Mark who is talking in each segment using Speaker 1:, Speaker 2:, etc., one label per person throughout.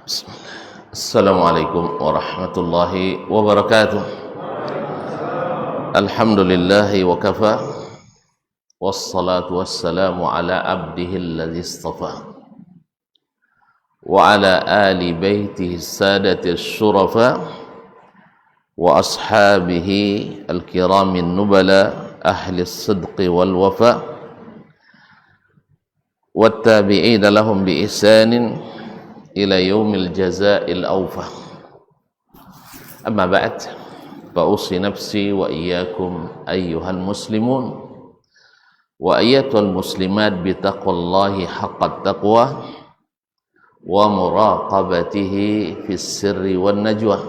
Speaker 1: Assalamualaikum warahmatullahi wabarakatuh. Alhamdulillahi wa kafa, wassalatu wassalamu ala abdihi alladhi istafa, wa ala ali baitihi sadati syurafa, wa ashabihi al-kiramin nubala, ahli as-sidqi wal wafa, wa tabi'ina lahum bi ihsanin ila yaumil jazaa'il awfa. Amma ba'd, fa usi nafsi wa iyyakum ayyuhal muslimun wa ayyatul muslimat bi taqwallahi haqqat taqwa wa muraqabatihi fis sirri wan najwa.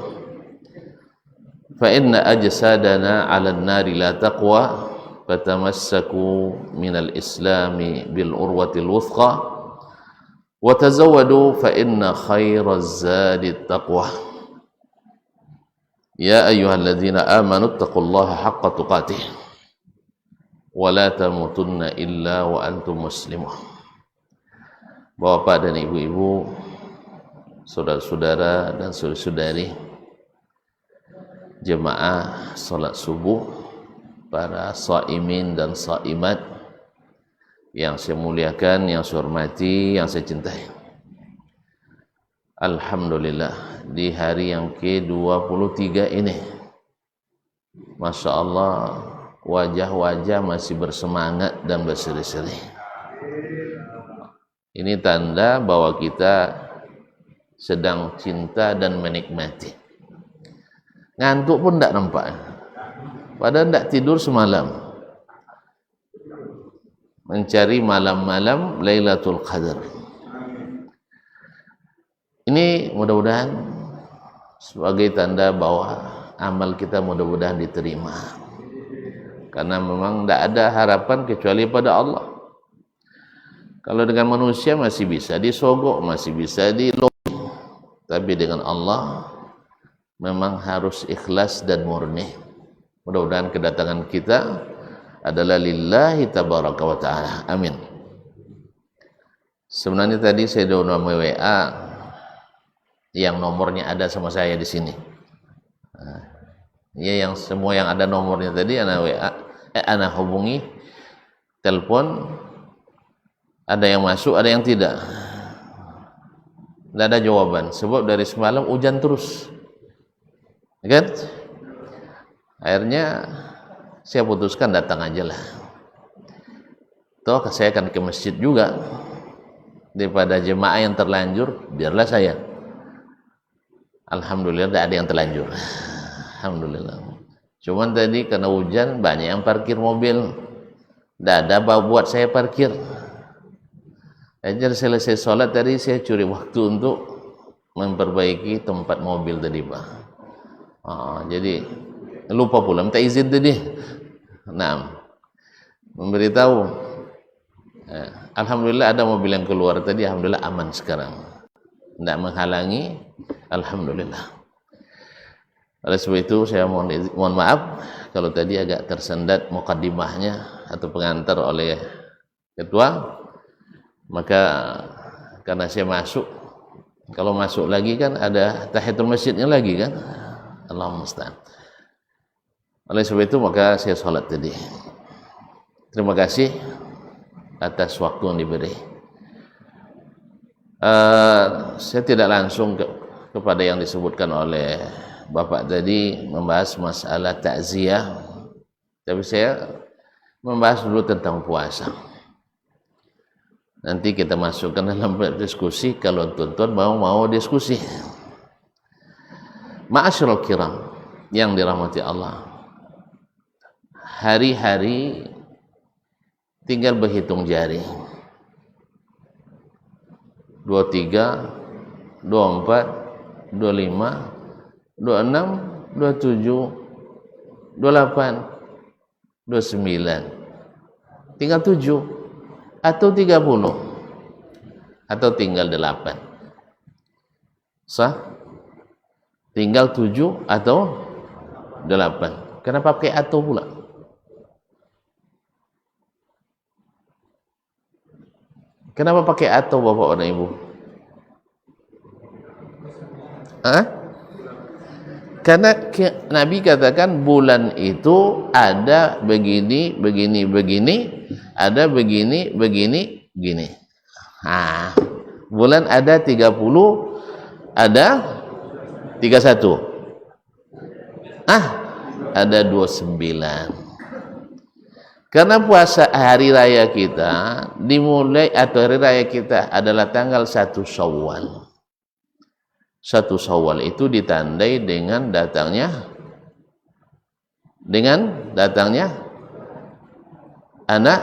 Speaker 1: Fa inna ajsadana 'alan nari la taqwa fatamassaku minal islami bil urwatil wuthqa wa tazawwadu fa inna khairaz zadi taqwa. Ya ayyuhalladzina amanu taqullaha haqqa tuqatih wa la tamutunna illa wa antum muslimun. Bapak dan ibu-ibu, saudara-saudara dan saudari-saudari jemaah salat subuh, para shaimin dan shaimat yang saya muliakan, yang saya hormati, yang saya cintai. Alhamdulillah, di hari yang ke-23 ini, Masya Allah, wajah-wajah masih bersemangat dan berseri-seri. Ini tanda bahwa kita sedang cinta dan menikmati. Ngantuk pun tidak nampak, padahal tidak tidur semalam mencari malam-malam Lailatul Qadar. Ini mudah-mudahan sebagai tanda bahwa amal kita mudah-mudahan diterima, karena memang tidak ada harapan kecuali pada Allah. Kalau dengan manusia masih bisa disogok, masih bisa dilobi, tapi dengan Allah memang harus ikhlas dan murni. Mudah-mudahan kedatangan kita adalah lillahi tabaraka wa ta'ala. Amin. Sebenarnya tadi saya download WA yang nomornya ada sama saya di sini. Ya, yang semua yang ada nomornya tadi anak WA, anak hubungi, telepon, ada yang masuk, ada yang tidak. Tidak ada jawaban, sebab dari semalam hujan terus, kan? Akhirnya saya putuskan datang aja lah. Toh saya akan ke masjid juga, daripada jemaah yang terlanjur, biarlah saya. Alhamdulillah tidak ada yang terlanjur. Alhamdulillah. Cuman tadi karena hujan banyak yang parkir mobil, tidak ada buat saya parkir. Ajar selesai sholat tadi saya curi waktu untuk memperbaiki tempat mobil tadi, Pak. Jadi lupa pula minta izin tadi. Nah, memberitahu. Alhamdulillah ada mobil yang keluar tadi, alhamdulillah aman sekarang, tidak menghalangi. Alhamdulillah. Oleh sebab itu saya mohon maaf kalau tadi agak tersendat mukaddimahnya atau pengantar oleh ketua. Maka karena saya masuk, kalau masuk lagi kan ada tahiyatul masjidnya lagi kan. Allahumma musta'an. Oleh sebab itu maka saya sholat tadi. Terima kasih atas waktu yang diberi. Saya tidak langsung kepada yang disebutkan oleh Bapak tadi membahas masalah takziah, tapi saya membahas dulu tentang puasa. Nanti kita masukkan dalam diskusi kalau tuan-tuan mau diskusi. Ma'asyiral kiram yang dirahmati Allah, hari-hari tinggal berhitung jari. 23, 24, 25, 26, 27, 28, 29. Tinggal 7 atau 30 atau tinggal 8. Sah? Tinggal 7 atau 8. Kenapa pakai atau pula? Kenapa pakai atau Bapak dan Ibu? Hah? Karena Nabi katakan bulan itu ada begini, begini, begini, ada begini, begini, begini. Bulan ada 30, ada 31. Ada 29. Karena puasa hari raya kita dimulai, atau hari raya kita adalah tanggal 1 Syawal. 1 Syawal itu ditandai dengan datangnya anak,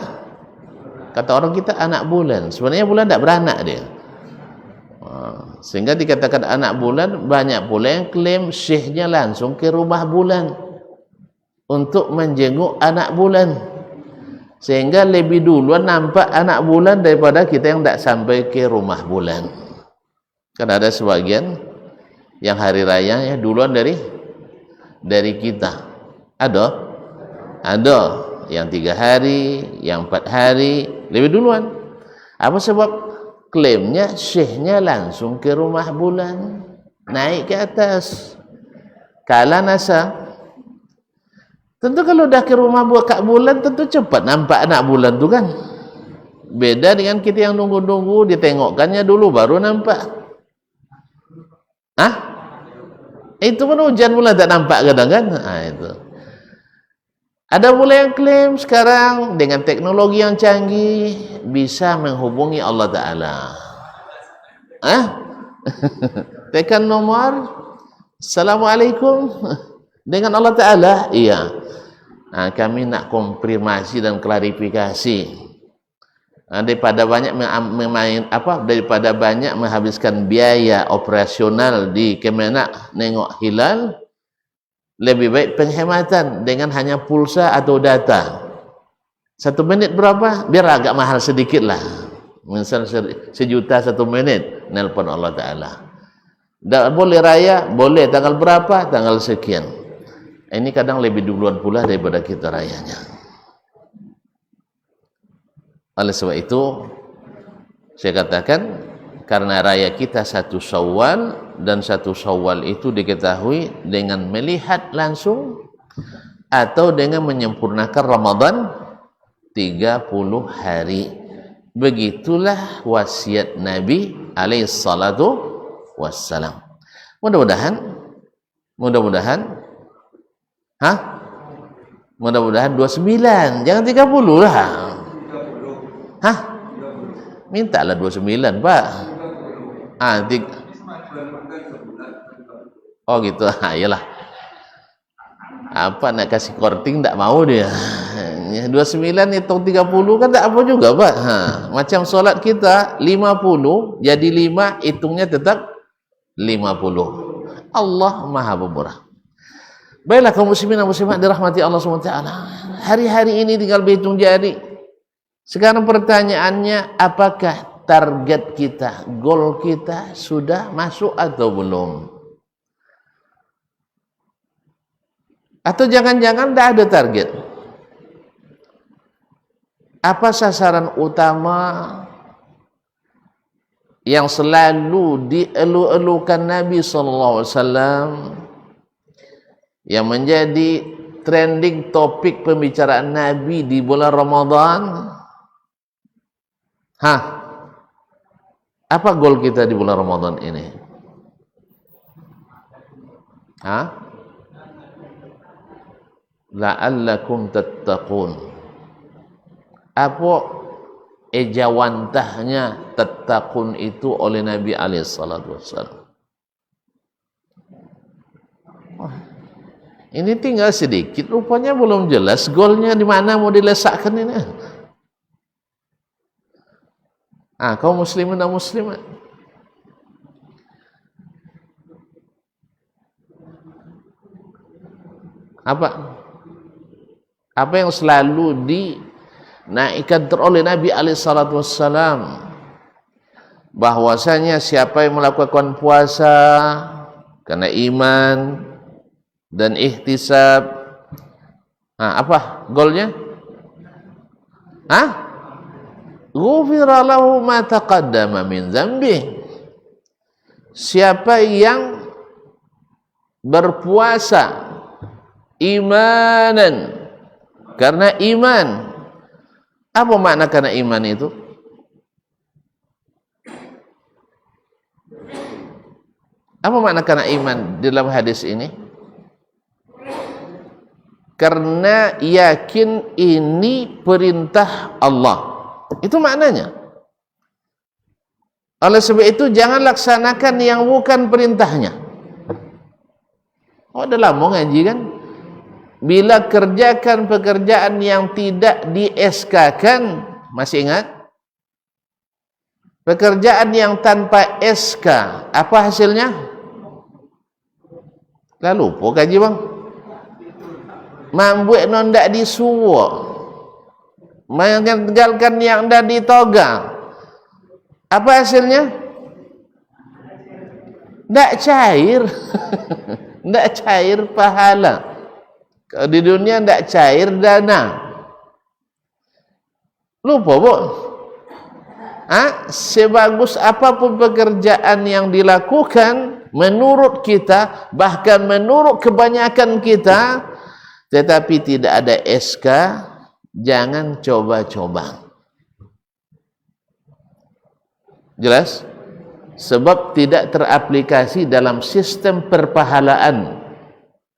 Speaker 1: kata orang kita anak bulan. Sebenarnya bulan tidak beranak dia. Sehingga dikatakan anak bulan. Banyak pula yang klaim syekhnya langsung ke rumah bulan untuk menjenguk anak bulan, sehingga lebih duluan nampak anak bulan daripada kita yang tidak sampai ke rumah bulan. Kan ada sebagian yang hari raya ya duluan dari kita. Ada yang 3 hari, yang 4 hari lebih duluan. Apa sebab? Klaimnya syekhnya langsung ke rumah bulan, naik ke atas. Kala nasa, tentu kalau dah ke rumah Kak bulan tentu cepat nampak anak bulan tu kan. Beda dengan kita yang nunggu-nunggu ditengokkannya dulu baru nampak. Itu pun hujan pula tak nampak kadang kan. Itu. Ada pula yang klaim sekarang dengan teknologi yang canggih bisa menghubungi Allah Ta'ala. Tekan nomor Assalamualaikum dengan Allah Ta'ala. Iya. Kami nak konfirmasi dan klarifikasi. Daripada banyak menghabiskan biaya operasional di Kemenak nengok hilal, lebih baik penghematan dengan hanya pulsa atau data. 1 menit berapa? Biar agak mahal sedikit lah. Misal 1 juta 1 menit nelpon Allah Ta'ala. Boleh raya? Boleh. Tanggal berapa? Tanggal sekian. Ini kadang lebih duluan pula daripada kita rayanya. Oleh sebab itu saya katakan, karena raya kita 1 Syawal, dan 1 Syawal itu diketahui dengan melihat langsung atau dengan menyempurnakan Ramadan 30 hari. Begitulah wasiat Nabi alaihi salatu wassalam. Mudah-mudahan mudah-mudahan 29, jangan 30 lah. Mintalah 29, Pak. Oh gitu. Iyalah. Apa nak kasih korting tak mau dia. 29 hitung 30 kan tak apa juga, Pak. Macam solat kita 50 jadi 5, hitungnya tetap 50. Allah Maha Pemurah. Baiklah kaum muslimin dan muslimat dirahmati Allah SWT. Hari-hari ini tinggal berhitung jari. Sekarang pertanyaannya, apakah target kita, goal kita sudah masuk atau belum? Atau jangan-jangan tidak ada target? Apa sasaran utama yang selalu dielu-elukan Nabi SAW, yang menjadi trending topik pembicaraan Nabi di bulan Ramadan? Apa goal kita di bulan Ramadan ini? La'allakum tattaqun. Apa ejawantahnya tattaqun itu oleh Nabi alaihi salatu wassalam? Ini tinggal sedikit, rupanya belum jelas goalnya di mana mau diletakkan ini. Kaum muslimin dan muslimat, apa yang selalu dinaikkan oleh Nabi alaihi salatu wassalam, bahwasanya siapa yang melakukan puasa karena iman dan ihtisab, apa goalnya? Ghufira lahu ma taqaddama min dzambi. Siapa yang berpuasa imanan, karena iman. Apa makna karena iman itu? Apa makna karena iman dalam hadis ini? Karena yakin ini perintah Allah. Itu maknanya. Oleh sebab itu jangan laksanakan yang bukan perintahnya. Oh, udah lama ngaji kan? Bila kerjakan pekerjaan yang tidak di-SK-kan, masih ingat? Pekerjaan yang tanpa SK, apa hasilnya? Lalu lupa kaji bang. Mambuik non dak disuwa, meninggalkan yang dah ditoga, apa hasilnya? Dak cair. Dak cair pahala. Di dunia dak cair dana. Lupa bu. Sebagus apapun pekerjaan yang dilakukan menurut kita, bahkan menurut kebanyakan kita, tetapi tidak ada SK, jangan coba-coba. Jelas? Sebab tidak teraplikasi dalam sistem perpahalaan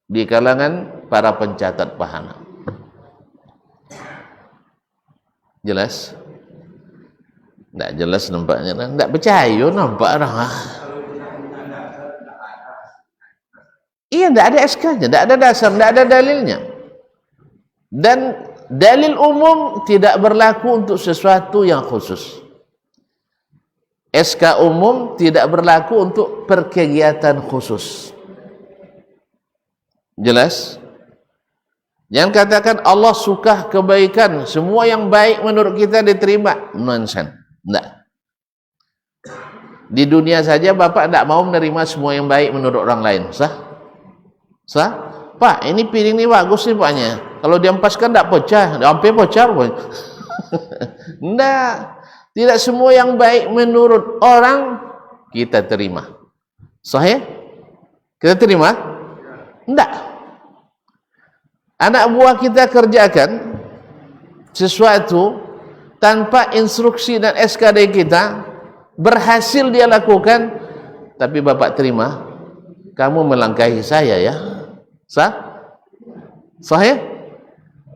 Speaker 1: di kalangan para pencatat pahala. Jelas? Tidak jelas nampaknya. Tidak percaya nampak orang. Iya, tidak ada SK-nya, tidak ada dasar, tidak ada dalilnya. Dan dalil umum tidak berlaku untuk sesuatu yang khusus. SK umum tidak berlaku untuk perkegiatan khusus. Jelas? Jangan katakan Allah suka kebaikan, semua yang baik menurut kita diterima. Nonsense. Tidak. Di dunia saja Bapak tidak mau menerima semua yang baik menurut orang lain. Sah? Sah? Pak, ini piring ini bagus nih paknya. Kalau diampaskan tidak pecah, hampir pecah. Tidak. Tidak semua yang baik menurut orang kita terima. Sahih? Kita terima? Tidak. Anak buah kita kerjakan sesuatu tanpa instruksi dan SK dari kita, berhasil dia lakukan, tapi Bapak terima, kamu melangkahi saya ya. Sah? Sahih?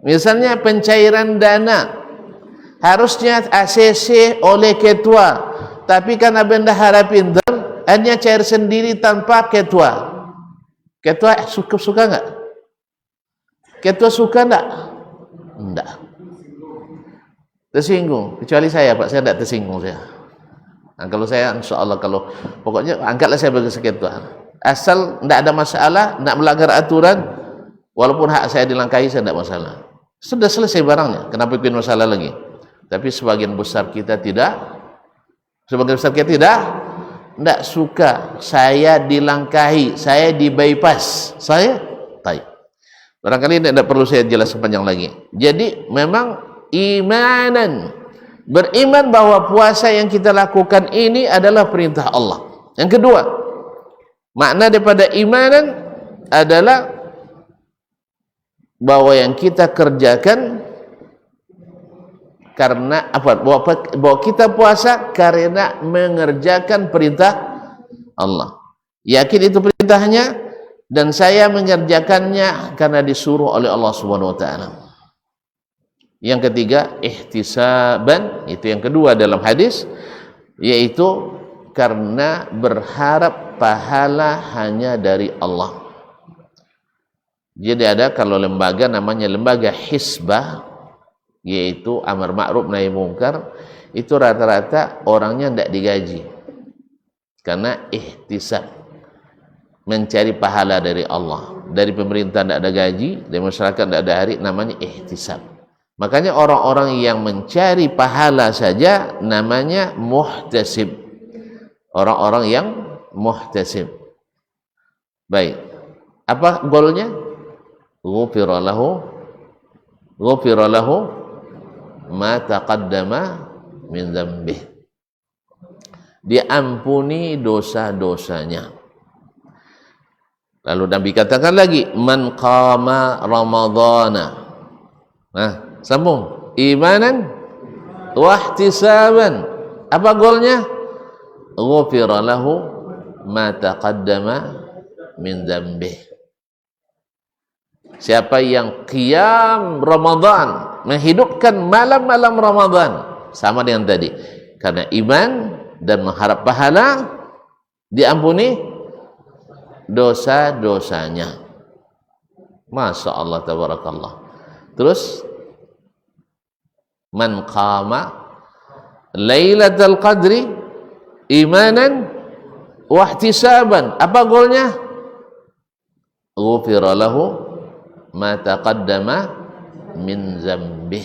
Speaker 1: Misalnya pencairan dana, harusnya ACC oleh ketua, tapi karena bendahara pintar, hanya cair sendiri tanpa ketua. Ketua suka enggak? Ketua suka enggak? Enggak. Tersinggung. Kecuali saya Pak, saya tidak tersinggung saya. Nah, kalau saya insya Allah, kalau pokoknya angkatlah saya sebagai ketua. Asal tidak ada masalah, tidak melanggar aturan, walaupun hak saya dilangkahi, saya tidak masalah. Sudah selesai barangnya, kenapa bikin masalah lagi? Tapi sebagian besar kita tidak. Sebagian besar kita tidak suka saya dilangkahi, saya di bypass, saya tahu. Barangkali tidak perlu saya jelas sepanjang lagi. Jadi memang imanan, beriman bahwa puasa yang kita lakukan ini adalah perintah Allah. Yang kedua, makna daripada imanan adalah bahwa yang kita kerjakan karena apa? Bahwa kita puasa karena mengerjakan perintah Allah. Yakin itu perintahnya dan saya mengerjakannya karena disuruh oleh Allah Subhanahu wa taala. Yang ketiga, ihtisaban, itu yang kedua dalam hadis, yaitu karena berharap pahala hanya dari Allah. Jadi ada kalau lembaga namanya lembaga hisbah, yaitu amar ma'ruf nahi mungkar, itu rata-rata orangnya tidak digaji karena ihtisab, mencari pahala dari Allah. Dari pemerintah tidak ada gaji, dari masyarakat tidak ada hari, namanya ihtisab. Makanya orang-orang yang mencari pahala saja namanya muhtasib, orang-orang yang muhtasib. Baik, apa golnya? Ghufira lahu ma taqaddama min dzambih, diampuni dosa-dosanya. Lalu Nabi katakan lagi, man qama ramadhana. Nah, sambung. Imanan wa ihtisaban. Apa golnya? Ghufira lahu ma taqaddama min dzambih. Siapa yang qiyam Ramadan, menghidupkan malam-malam Ramadan, sama dengan tadi, karena iman dan mengharap pahala, diampuni dosa-dosanya. Masya Allah, tabarakallah. Terus, man qama Lailatul Qadri imanan wa ihtisaban. Apa golnya? Ghufira lahu ma taqaddama min zambih.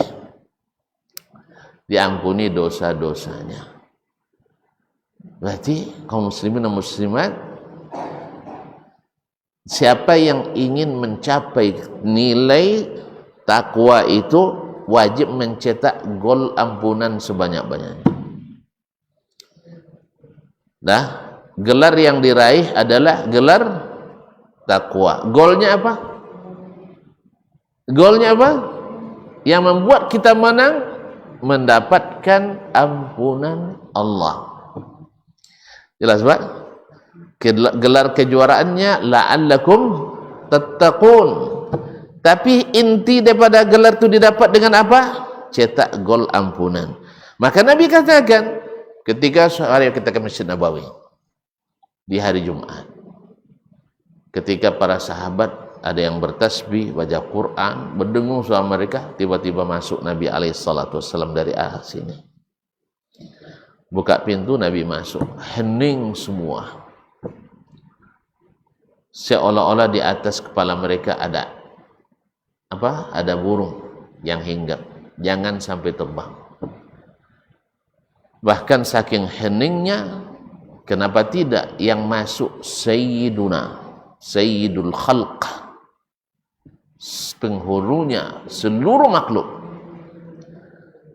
Speaker 1: Diampuni dosa-dosanya. Berarti kaum muslimin dan muslimat, siapa yang ingin mencapai nilai takwa itu wajib mencetak gol ampunan sebanyak-banyaknya. Nah, gelar yang diraih adalah gelar takwa. Golnya apa? Golnya apa? Yang membuat kita menang, mendapatkan ampunan Allah. Jelas, Pak? Gelar kejuaraannya la'allakum tattaqun. Tapi inti daripada gelar itu didapat dengan apa? Cetak gol ampunan. Maka Nabi katakan ketika hari kita ke Masjid Nabawi di hari Jumat, ketika para sahabat ada yang bertasbih, baca Quran, berdengung suara mereka, tiba-tiba masuk Nabi alaihissalam dari arah sini. Buka pintu, Nabi masuk, hening semua. Seolah-olah di atas kepala mereka ada apa? Ada burung yang hinggap. Jangan sampai terbang. Bahkan saking heningnya, kenapa tidak yang masuk Sayyiduna, Sayyidul Khalq, penghulunya seluruh makhluk,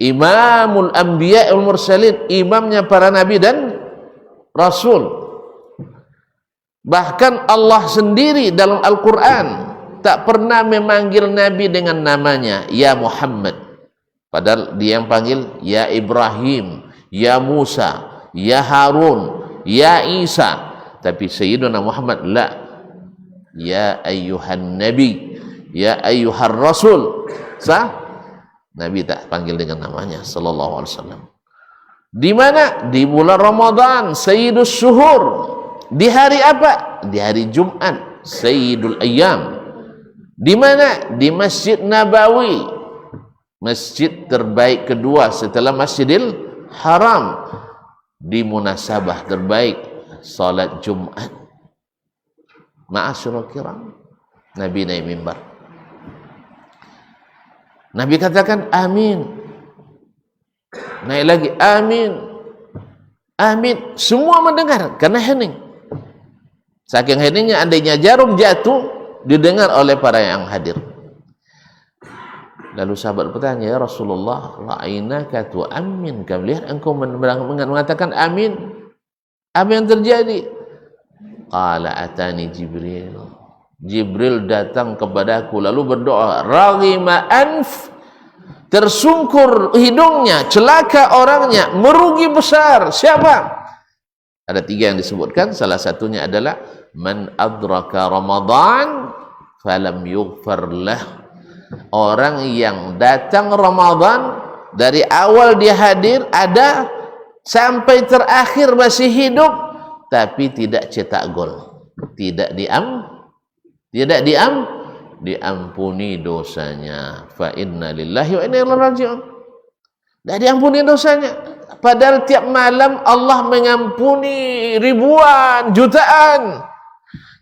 Speaker 1: Imamul Anbiya wal Mursalin, imamnya para nabi dan rasul. Bahkan Allah sendiri dalam Al-Quran tak pernah memanggil Nabi dengan namanya, ya Muhammad. Padahal dia yang panggil, ya Ibrahim, ya Musa, ya Harun, ya Isa. Tapi Sayyidina Muhammad, la, ya ayyuhan Nabi, ya ayyuhan Rasul. Sah? Nabi tak panggil dengan namanya, sallallahu alaihi wasallam. Di mana? Di bulan Ramadan, Sayyidus Syuhur. Di hari apa? Di hari Jumat, Sayyidul Ayyam. Di mana? Di Masjid Nabawi, masjid terbaik kedua setelah Masjidil Haram. Di munasabah terbaik, salat Jumat. Ma'asyiral kiram, Nabi naik mimbar. Nabi katakan amin. Naik lagi amin. Amin. Semua mendengar karena hening. Saking heningnya, andainya jarum jatuh, didengar oleh para yang hadir. Lalu sahabat bertanya, ya Rasulullah, ra'ainaka tu'amin, kami lihat engkau mengatakan amin. Apa yang terjadi? Qala atani Jibril. Jibril datang kepadaku lalu berdoa, raghima anf, tersungkur hidungnya, celaka orangnya, merugi besar. Siapa? Ada 3 yang disebutkan, salah satunya adalah man adraka Ramadan falam yughfar lah. Orang yang datang Ramadan dari awal dia hadir, ada sampai terakhir masih hidup, tapi tidak cetak gol, tidak diampuni dosanya. Fa inna lillahi wa inna ilaihi raji'un. Tidak diampuni dosanya. Padahal tiap malam Allah mengampuni ribuan, jutaan.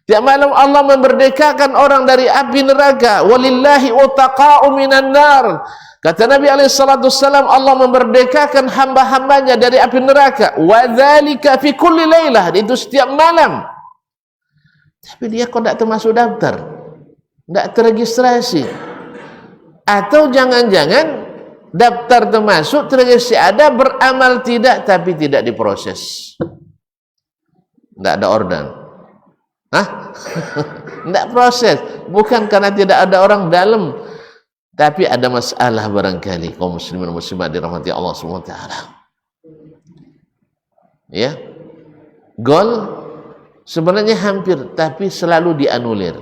Speaker 1: Tiap malam Allah memerdekakan orang dari api neraka. Walillahi utaqa'u minan nar. Kata Nabi alaihissalam, Allah memerdekakan hamba-hambanya dari api neraka. Wa dzalika fi kulli lailah, itu setiap malam. Tapi dia kok tidak termasuk daftar, tidak terregistrasi. Atau jangan-jangan daftar termasuk, terregistrasi ada, beramal tidak, tapi tidak diproses. Tidak ada order. Hah? Tidak proses, bukan karena tidak ada orang dalam, tapi ada masalah barangkali kaum muslimin muslimat dirahmati Allah SWT. Ya, gol sebenarnya hampir, tapi selalu dianulir,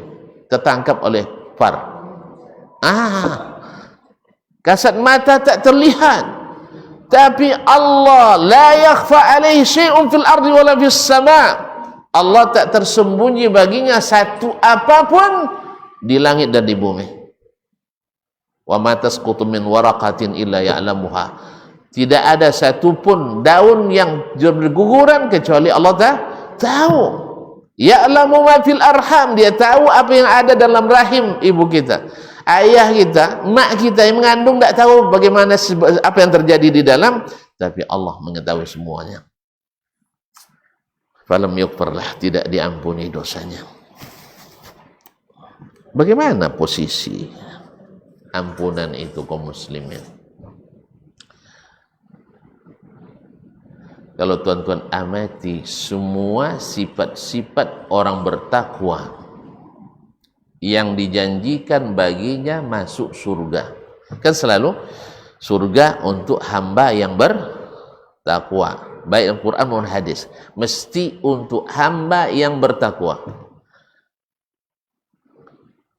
Speaker 1: tertangkap oleh VAR. Kasat mata tak terlihat, tapi Allah la yakhfa alaihi syai'un fil ardi wala fis sama'. Allah tak tersembunyi baginya satu apapun di langit dan di bumi. Wa ma tasqutu min waraqatin illa ya'lamuha. Tidak ada satu pun daun yang berguguran kecuali Allah tahu. Ya'lamu ma fil arham, dia tahu apa yang ada dalam rahim ibu kita. Ayah kita, mak kita yang mengandung tak tahu bagaimana apa yang terjadi di dalam, tapi Allah mengetahui semuanya. Falam yukfarlah, tidak diampuni dosanya. Bagaimana posisi ampunan itu kaum muslimin? Kalau tuan-tuan amati semua sifat-sifat orang bertakwa yang dijanjikan baginya masuk surga, kan selalu surga untuk hamba yang bertakwa, baik Al-Quran maupun hadis, mesti untuk hamba yang bertakwa.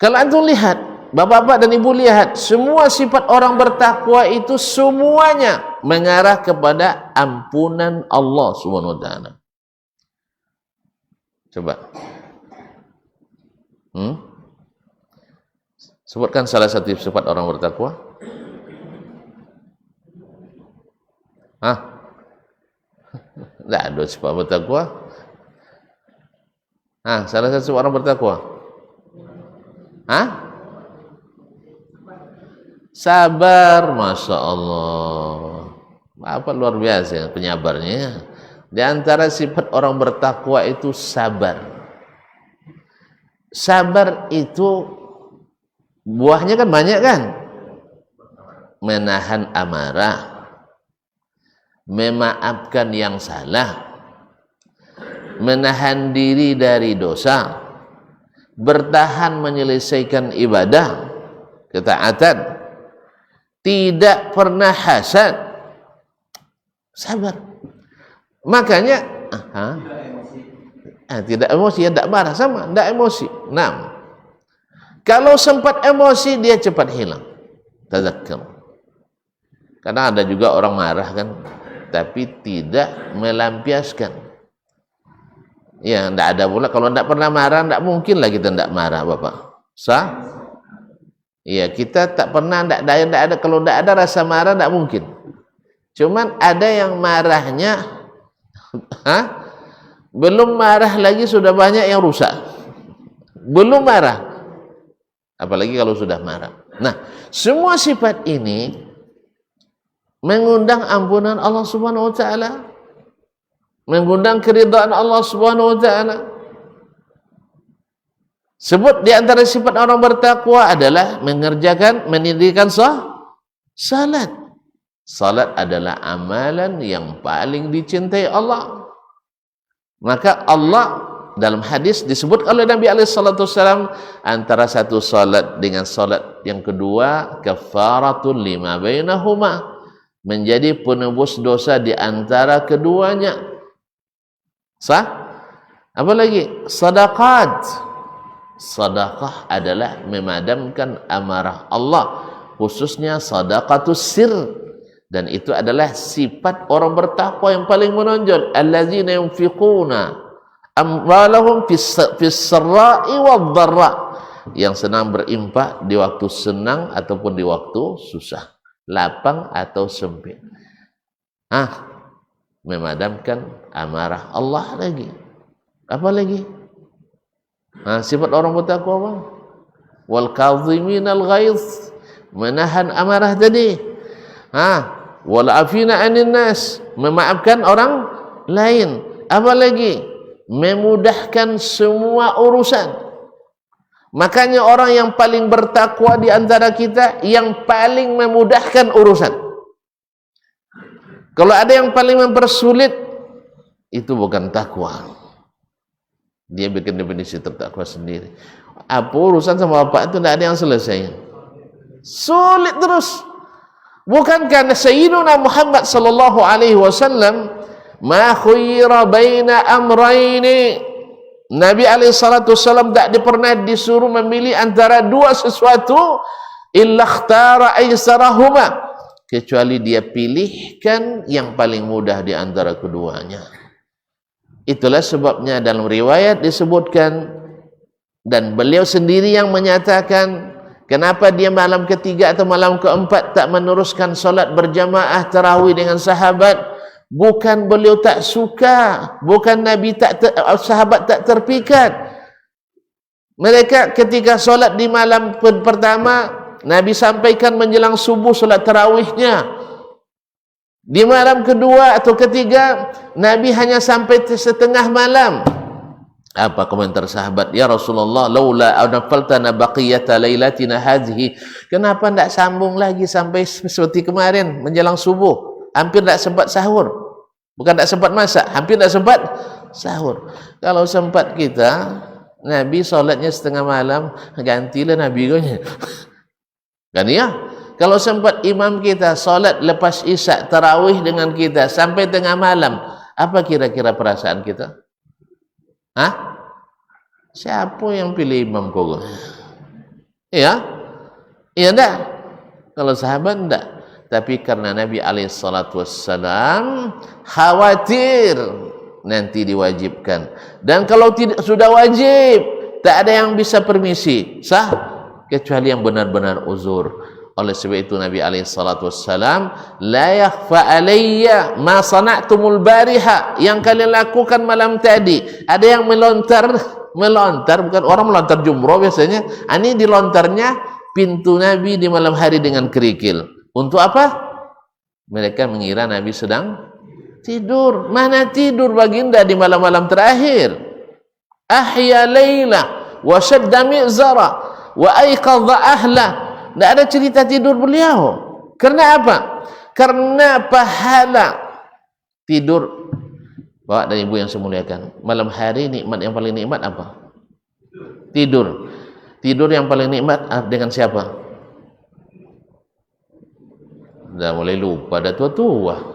Speaker 1: Kalau antum lihat, bapak-bapak dan ibu lihat, semua sifat orang bertakwa itu semuanya mengarah kepada ampunan Allah Subhanahu wa taala. Coba. Sebutkan salah satu sifat orang bertakwa. Tidak ada sifat bertakwa. Salah satu orang bertakwa. Sabar, Masya Allah. Apa luar biasa penyabarnya. Di antara sifat orang bertakwa itu sabar. Sabar itu buahnya kan banyak kan? Menahan amarah, memaafkan yang salah, menahan diri dari dosa, bertahan menyelesaikan ibadah, ketaatan, tidak pernah hasad, sabar. Makanya tidak emosi, ya tidak marah, sama, tidak emosi. Kalau sempat emosi dia cepat hilang, tazakkar. Karena ada juga orang marah kan, tapi tidak melampiaskan. Ya, tidak ada pula. Kalau tidak pernah marah, tidak mungkin lah kita tidak marah, Bapak. Sah? Ya, kita tak pernah, tidak ada. Kalau tidak ada rasa marah, tidak mungkin. Cuman ada yang marahnya, belum marah lagi sudah banyak yang rusak. Belum marah, apalagi kalau sudah marah. Nah, semua sifat ini mengundang ampunan Allah Subhanahu wa taala, mengundang keridhaan Allah Subhanahu wa taala. Sebut di antara sifat orang bertakwa adalah mendirikan salat. Salat adalah amalan yang paling dicintai Allah. Maka Allah dalam hadis disebut oleh Nabi SAW, antara satu salat dengan salat yang kedua kafaratun lima bainahuma, menjadi penebus dosa di antara keduanya. Sah? Apa lagi? Sadaqat. Sedekah adalah memadamkan amarah Allah, khususnya sedekatus sir, dan itu adalah sifat orang bertakwa yang paling menonjol. Allazina yunfiquna amwalahum fis sarra'i wad dharra, yang senang berinfak di waktu senang ataupun di waktu susah, lapang atau sempit. Memadamkan amarah Allah lagi. Apa lagi? Sifat orang bertakwa apa? Wal kadhiminal ghaiz, menahan amarah tadi. Wal afina 'anil nas, memaafkan orang lain. Apa lagi? Memudahkan semua urusan. Makanya orang yang paling bertakwa di antara kita yang paling memudahkan urusan. Kalau ada yang paling mempersulit, itu bukan takwa. Dia bikin definisi terdakwa sendiri. Apa urusan sama bapak itu tidak ada yang selesai. Sulit terus. Bukankah Sayyidina Muhammad sallallahu alaihi wasallam ma khuyira baina amrayni, Nabi alaihi salatu wasallam tak pernah disuruh memilih antara dua sesuatu illa ikhtara aisarahuma, kecuali dia pilihkan yang paling mudah di antara keduanya. Itulah sebabnya dalam riwayat disebutkan, dan beliau sendiri yang menyatakan kenapa dia malam ketiga atau malam keempat tak meneruskan solat berjamaah tarawih dengan sahabat. Bukan beliau tak suka, bukan Nabi sahabat tak terpikat. Mereka ketika solat di malam pertama, Nabi sampaikan menjelang subuh solat tarawihnya. Di malam kedua atau ketiga, Nabi hanya sampai setengah malam. Apa komentar sahabat? Ya Rasulullah, laula anfaltana baqiyata lailatina hadhihi, kenapa tidak sambung lagi sampai seperti kemarin menjelang subuh? Hampir tidak sempat sahur. Bukan tidak sempat masak, hampir tidak sempat sahur. Kalau sempat kita, Nabi solatnya setengah malam, gantilah Nabi kan ya? Kalau sempat imam kita solat lepas isya tarawih dengan kita sampai tengah malam, apa kira-kira perasaan kita? Hah? Siapa yang pilih imam kau? Iya? Iya enggak? Kalau sahabat enggak. Tapi karena Nabi alaihissalam khawatir nanti diwajibkan. Dan kalau tidak sudah wajib, tak ada yang bisa permisi. Sah? Kecuali yang benar-benar uzur. Oleh sebab itu Nabi alaihissalam, la yakhfa alayya ma sana'tumul bariha, yang kalian lakukan malam tadi. Ada yang melontar, bukan orang melontar jumroh biasanya. Ini dilontarnya pintu Nabi di malam hari dengan kerikil. Untuk apa? Mereka mengira Nabi sedang tidur. Mana tidur baginda di malam-malam terakhir? Ahya layla wa shadda mi'zara wa ayqadha ahla. Tidak ada cerita tidur beliau. Karena apa? Karena pahala tidur. Bapak dan ibu yang saya muliakan, malam hari nikmat yang paling nikmat apa? Tidur. Tidur yang paling nikmat dengan siapa? Dah mulai lupa, dah tua-tua.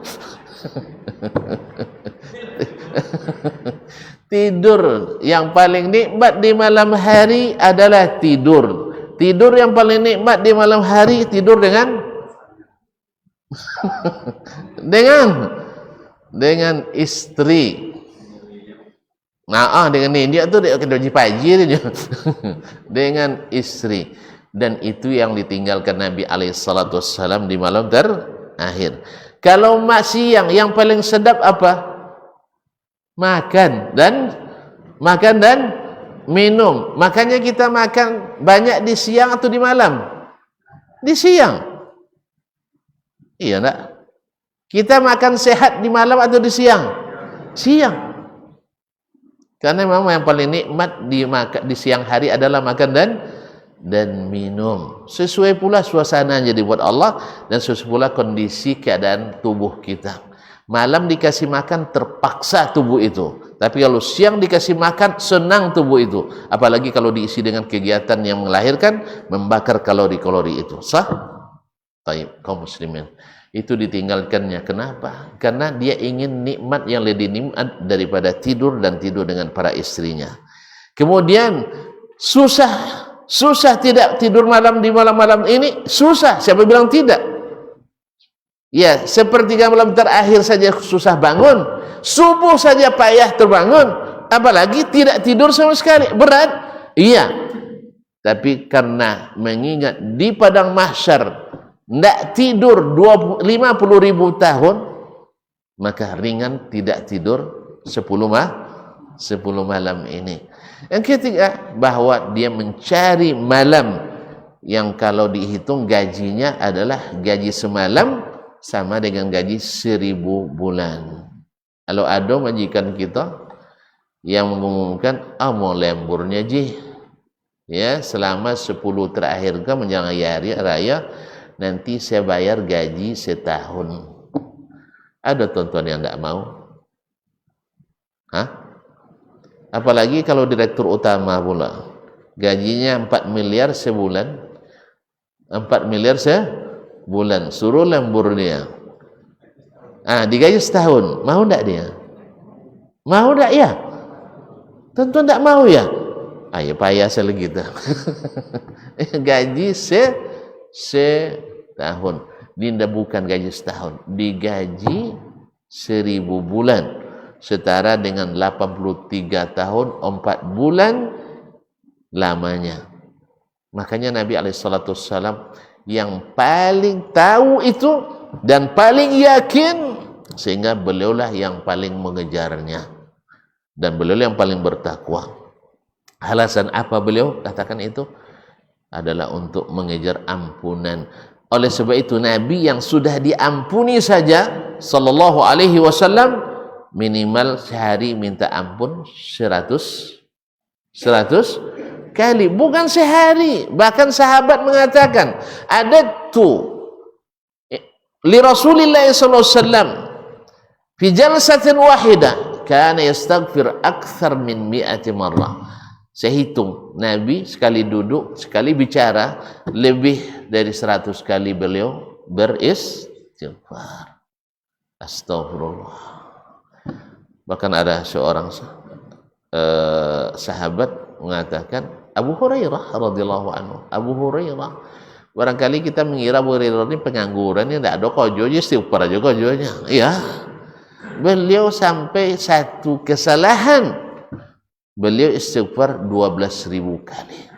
Speaker 1: Tidur yang paling nikmat di malam hari adalah tidur. Tidur yang paling nikmat di malam hari, tidur dengan dengan istri. Nah, dengan ini dia tu dia kena pagi dia. Dengan istri. Dan itu yang ditinggalkan Nabi alaihissalam di malam terakhir. Kalau mak siang yang paling sedap apa? Makan dan minum. Makanya kita makan banyak di siang atau di malam? Di siang. Iya enggak? Kita makan sehat di malam atau di siang? Siang. Karena memang yang paling nikmat di siang hari adalah makan dan minum. Sesuai pula suasananya dibuat Allah, dan sesuai pula kondisi keadaan tubuh kita. Malam dikasih makan terpaksa tubuh itu. Tapi kalau siang dikasih makan senang tubuh itu. Apalagi kalau diisi dengan kegiatan yang melahirkan, membakar kalori-kalori itu. Sah? Taib, kaum muslimin. Itu ditinggalkannya. Kenapa? Karena dia ingin nikmat yang lebih nikmat daripada tidur dan tidur dengan para istrinya. Kemudian susah tidak tidur malam di malam-malam ini? Susah. Siapa bilang tidak? Ya, sepertiga malam terakhir saja susah bangun, subuh saja payah terbangun, apalagi tidak tidur sama sekali, berat. Iya, tapi karena mengingat di padang mahsyar tidak tidur 50.000 tahun, maka ringan tidak tidur 10 malam ini. Yang ketiga, bahwa dia mencari malam yang kalau dihitung gajinya adalah gaji semalam sama dengan gaji 1000 bulan. Kalau ada majikan kita yang mengumumkan, mau lemburnya ji, ya selama 10 terakhir ke menjelang hari raya nanti saya bayar gaji setahun. Ada tuan-tuan yang tidak mau? Hah? Apalagi kalau direktur utama pula, gajinya 4 miliar sebulan, 4 miliar sebulan, suruh lembur dia. Digaji setahun, mau enggak dia? Mau enggak ya? Tentu enggak mau ya. Ya payah kita. Gaji setahun. Ini bukan gaji setahun, digaji 1000 bulan, setara dengan 83 tahun 4 bulan lamanya. Makanya Nabi SAW yang paling tahu itu dan paling yakin, sehingga beliaulah yang paling mengejarnya dan beliau yang paling bertakwa. Alasan apa beliau katakan itu? Adalah untuk mengejar ampunan. Oleh sebab itu Nabi yang sudah diampuni saja sallallahu alaihi wasallam minimal sehari minta ampun 100 kali, bukan sehari. Bahkan sahabat mengatakan, ada tu li Rasulillah sallallahu alaihi wasallam fi jalsatin wahidah kana yastaghfir akthar min 100 marrah. Saya hitung, Nabi sekali duduk, sekali bicara, lebih dari 100 kali beliau beristighfar. Astagfirullah. Bahkan ada seorang sahabat mengatakan, Abu Hurairah radhiyallahu anhu, Abu Hurairah, barangkali kita mengira Abu Hurairah ini pengangguran, ini tidak ada kojonya, istighfar aja kojonya. Iya, beliau sampai satu kesalahan beliau istighfar 12.000 kali.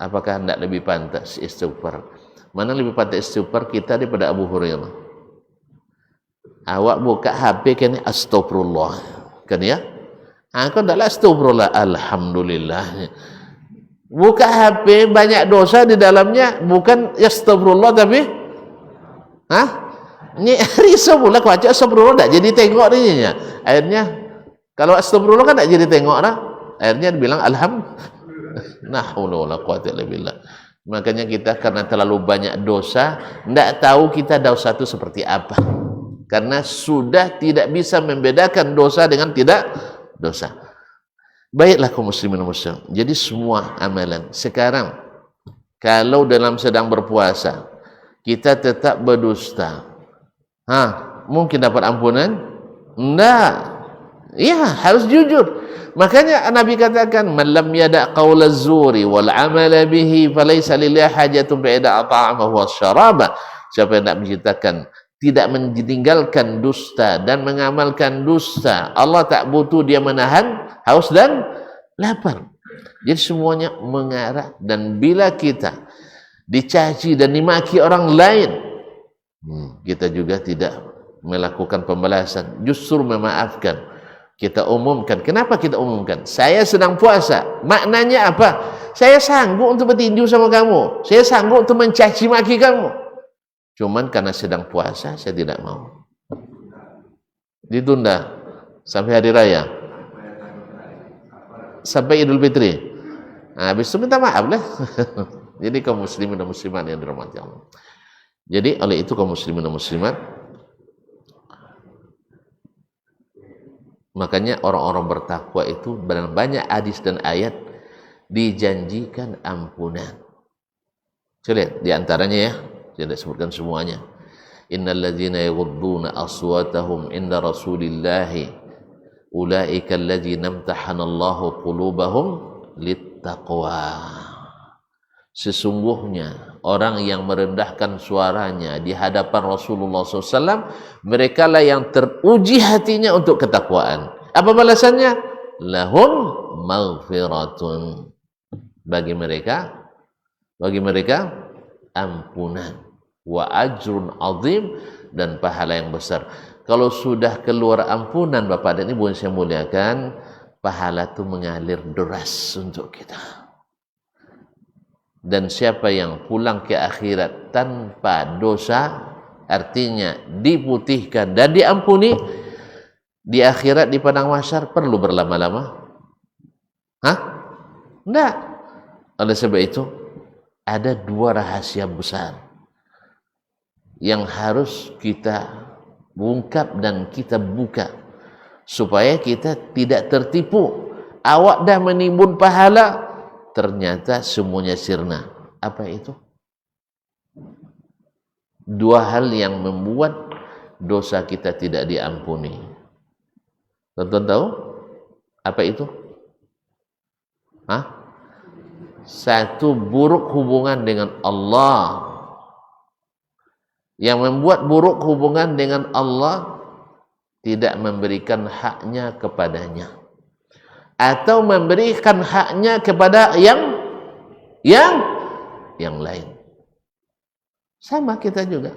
Speaker 1: Apakah tidak lebih pantas istighfar? Mana lebih pantas istighfar kita daripada Abu Hurairah? Awak buka HP kan astagfirullah, kan ya? Kau tidaklah astagfirullah, alhamdulillah. Buka HP banyak dosa di dalamnya, bukan astagfirullah tapi ini risau pula kau baca astagfirullah tak jadi tengok ni. Akhirnya kalau astagfirullah kan tak jadi tengok dah. Akhirnya dia bilang alhamdulillah. Nah, la quwwata illa billah. Makanya kita karena terlalu banyak dosa, tidak tahu kita dosa itu seperti apa. Karena sudah tidak bisa membedakan dosa dengan tidak dosa. Baiklah kaum muslimin dan muslimat. Jadi semua amalan sekarang kalau dalam sedang berpuasa kita tetap berdusta, mungkin dapat ampunan? Enggak. Ya, harus jujur. Makanya Nabi katakan, "Man lam yada' qaula az-zuri wal 'amala bihi falaysa lillahi hajatun bi ida' ta'amahu wasyaraba." Siapa yang tidak menciptakan, tidak meninggalkan dusta dan mengamalkan dusta, Allah tak butuh dia menahan haus dan lapar. Jadi semuanya mengarah, dan bila kita dicaci dan dimaki orang lain, kita juga tidak melakukan pembalasan, justru memaafkan. Kita umumkan. Kenapa kita umumkan? Saya sedang puasa. Maknanya apa? Saya sanggup untuk bertinju sama kamu. Saya sanggup untuk mencaci maki kamu. Cuman karena sedang puasa, saya tidak mau. Ditunda sampai hari raya, sampai Idul Fitri. Habis itu minta maaf lah. Jadi kaum muslimin dan muslimat yang dirahmati Allah. Jadi oleh itu kaum muslimin dan muslimat, makanya orang-orang bertakwa itu banyak hadis dan ayat dijanjikan ampunan. Coba lihat di antaranya ya, saya tidak sebutkan semuanya. Innal ladzina yaghudduna aswatahum inda Rasulillahi ulaika alladzina imtahana Allahu qulubahum littaqwa. Sesungguhnya orang yang merendahkan suaranya di hadapan Rasulullah SAW, mereka lah yang teruji hatinya untuk ketakwaan. Apa balasannya? Lahum maghfiratun. Bagi mereka ampunan, wa ajrun azim, dan pahala yang besar. Kalau sudah keluar ampunan Bapak dan Ibu yang saya muliakan, pahala itu mengalir deras untuk kita. Dan siapa yang pulang ke akhirat tanpa dosa, artinya diputihkan dan diampuni, di akhirat di padang mahsyar perlu berlama-lama? Enggak. Oleh sebab itu ada dua rahasia besar yang harus kita ungkap dan kita buka supaya kita tidak tertipu. Awak dah menimbun pahala, ternyata semuanya sirna. Apa itu? Dua hal yang membuat dosa kita tidak diampuni. Tonton tahu? Apa itu? Hah? Satu, buruk hubungan dengan Allah. Yang membuat buruk hubungan dengan Allah, tidak memberikan haknya kepadanya, atau memberikan haknya kepada yang lain. Sama kita juga.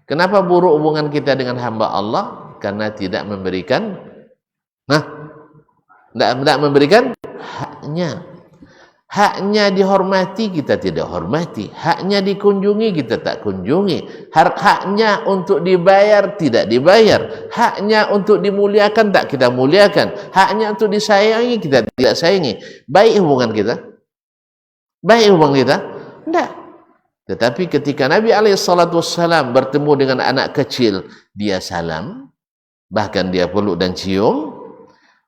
Speaker 1: Kenapa buruk hubungan kita dengan hamba Allah? Karena tidak memberikan tidak memberikan haknya. Haknya dihormati, kita tidak hormati. Haknya dikunjungi, kita tak kunjungi. Haknya untuk dibayar, tidak dibayar. Haknya untuk dimuliakan, tak kita muliakan. Haknya untuk disayangi, kita tidak sayangi. Baik hubungan kita? Baik hubungan kita? Tidak. Tetapi ketika Nabi SAW bertemu dengan anak kecil, dia salam, bahkan dia peluk dan cium.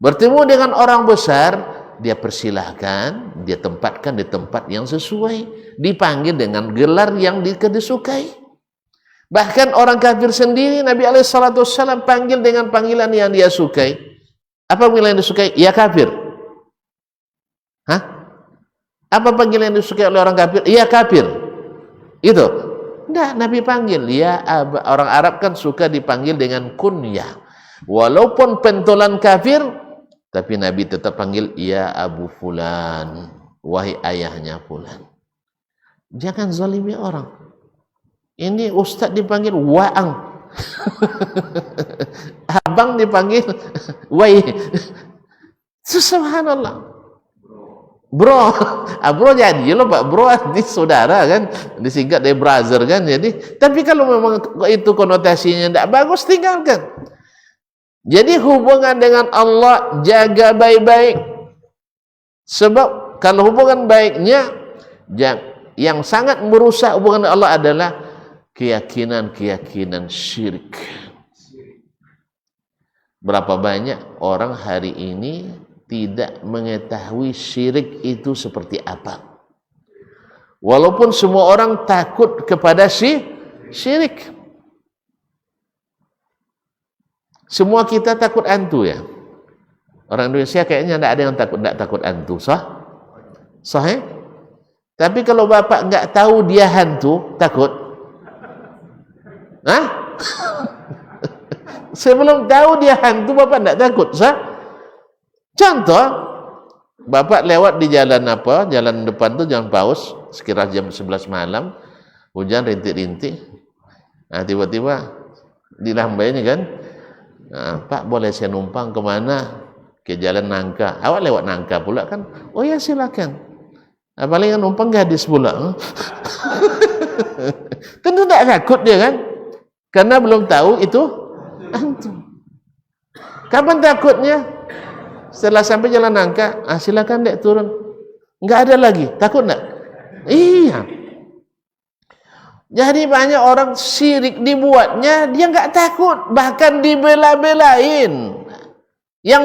Speaker 1: Bertemu dengan orang besar, dia persilahkan, dia tempatkan di tempat yang sesuai, dipanggil dengan gelar yang disukai. Bahkan orang kafir sendiri Nabi SAW panggil dengan panggilan yang dia sukai. Apa panggilan yang disukai? Ya kafir. Hah? Apa panggilan yang disukai oleh orang kafir? Ya kafir. Itu. Nah, Nabi panggil. Ya, orang Arab kan suka dipanggil dengan kunyah. Walaupun pentolan kafir, tapi Nabi tetap panggil, ya Abu Fulan, wahai ayahnya Fulan. Jangan zalimi orang. Ini ustaz dipanggil Waang. Abang dipanggil Wai. Subhanallah. Bro. Bro jadi loh Pak. Bro ini saudara kan. Disingkat dari brother kan. Jadi, tapi kalau memang itu konotasinya tidak bagus, tinggalkan. Jadi hubungan dengan Allah jaga baik-baik. Sebab kalau hubungan baiknya, yang sangat merusak hubungan dengan Allah adalah keyakinan syirik. Berapa banyak orang hari ini tidak mengetahui syirik itu seperti apa. Walaupun semua orang takut kepada syirik. Semua kita takut hantu ya. Orang Indonesia kayaknya tidak ada yang tidak takut hantu. Sah? Tapi kalau bapak nggak tahu dia hantu, takut? Hah? Sebelum tahu dia hantu, bapak tidak takut, sah? Contoh, bapak lewat di jalan jalan depan tuh jalan Paus, sekira jam 11 malam, hujan rintik-rintik. Nah, tiba-tiba dilambainya kan, Pak boleh saya numpang kemana? Ke jalan Nangka. Awak lewat Nangka pula kan? Oh ya silakan. Paling numpang gadis pula. Tentu tak takut dia kan? Karena belum tahu itu hantu. Kapan takutnya? Setelah sampai jalan Nangka, silakan dek turun. Enggak ada lagi. Takut enggak? Iya. Jadi banyak orang syirik dibuatnya, dia enggak takut, bahkan dibela-belain. Yang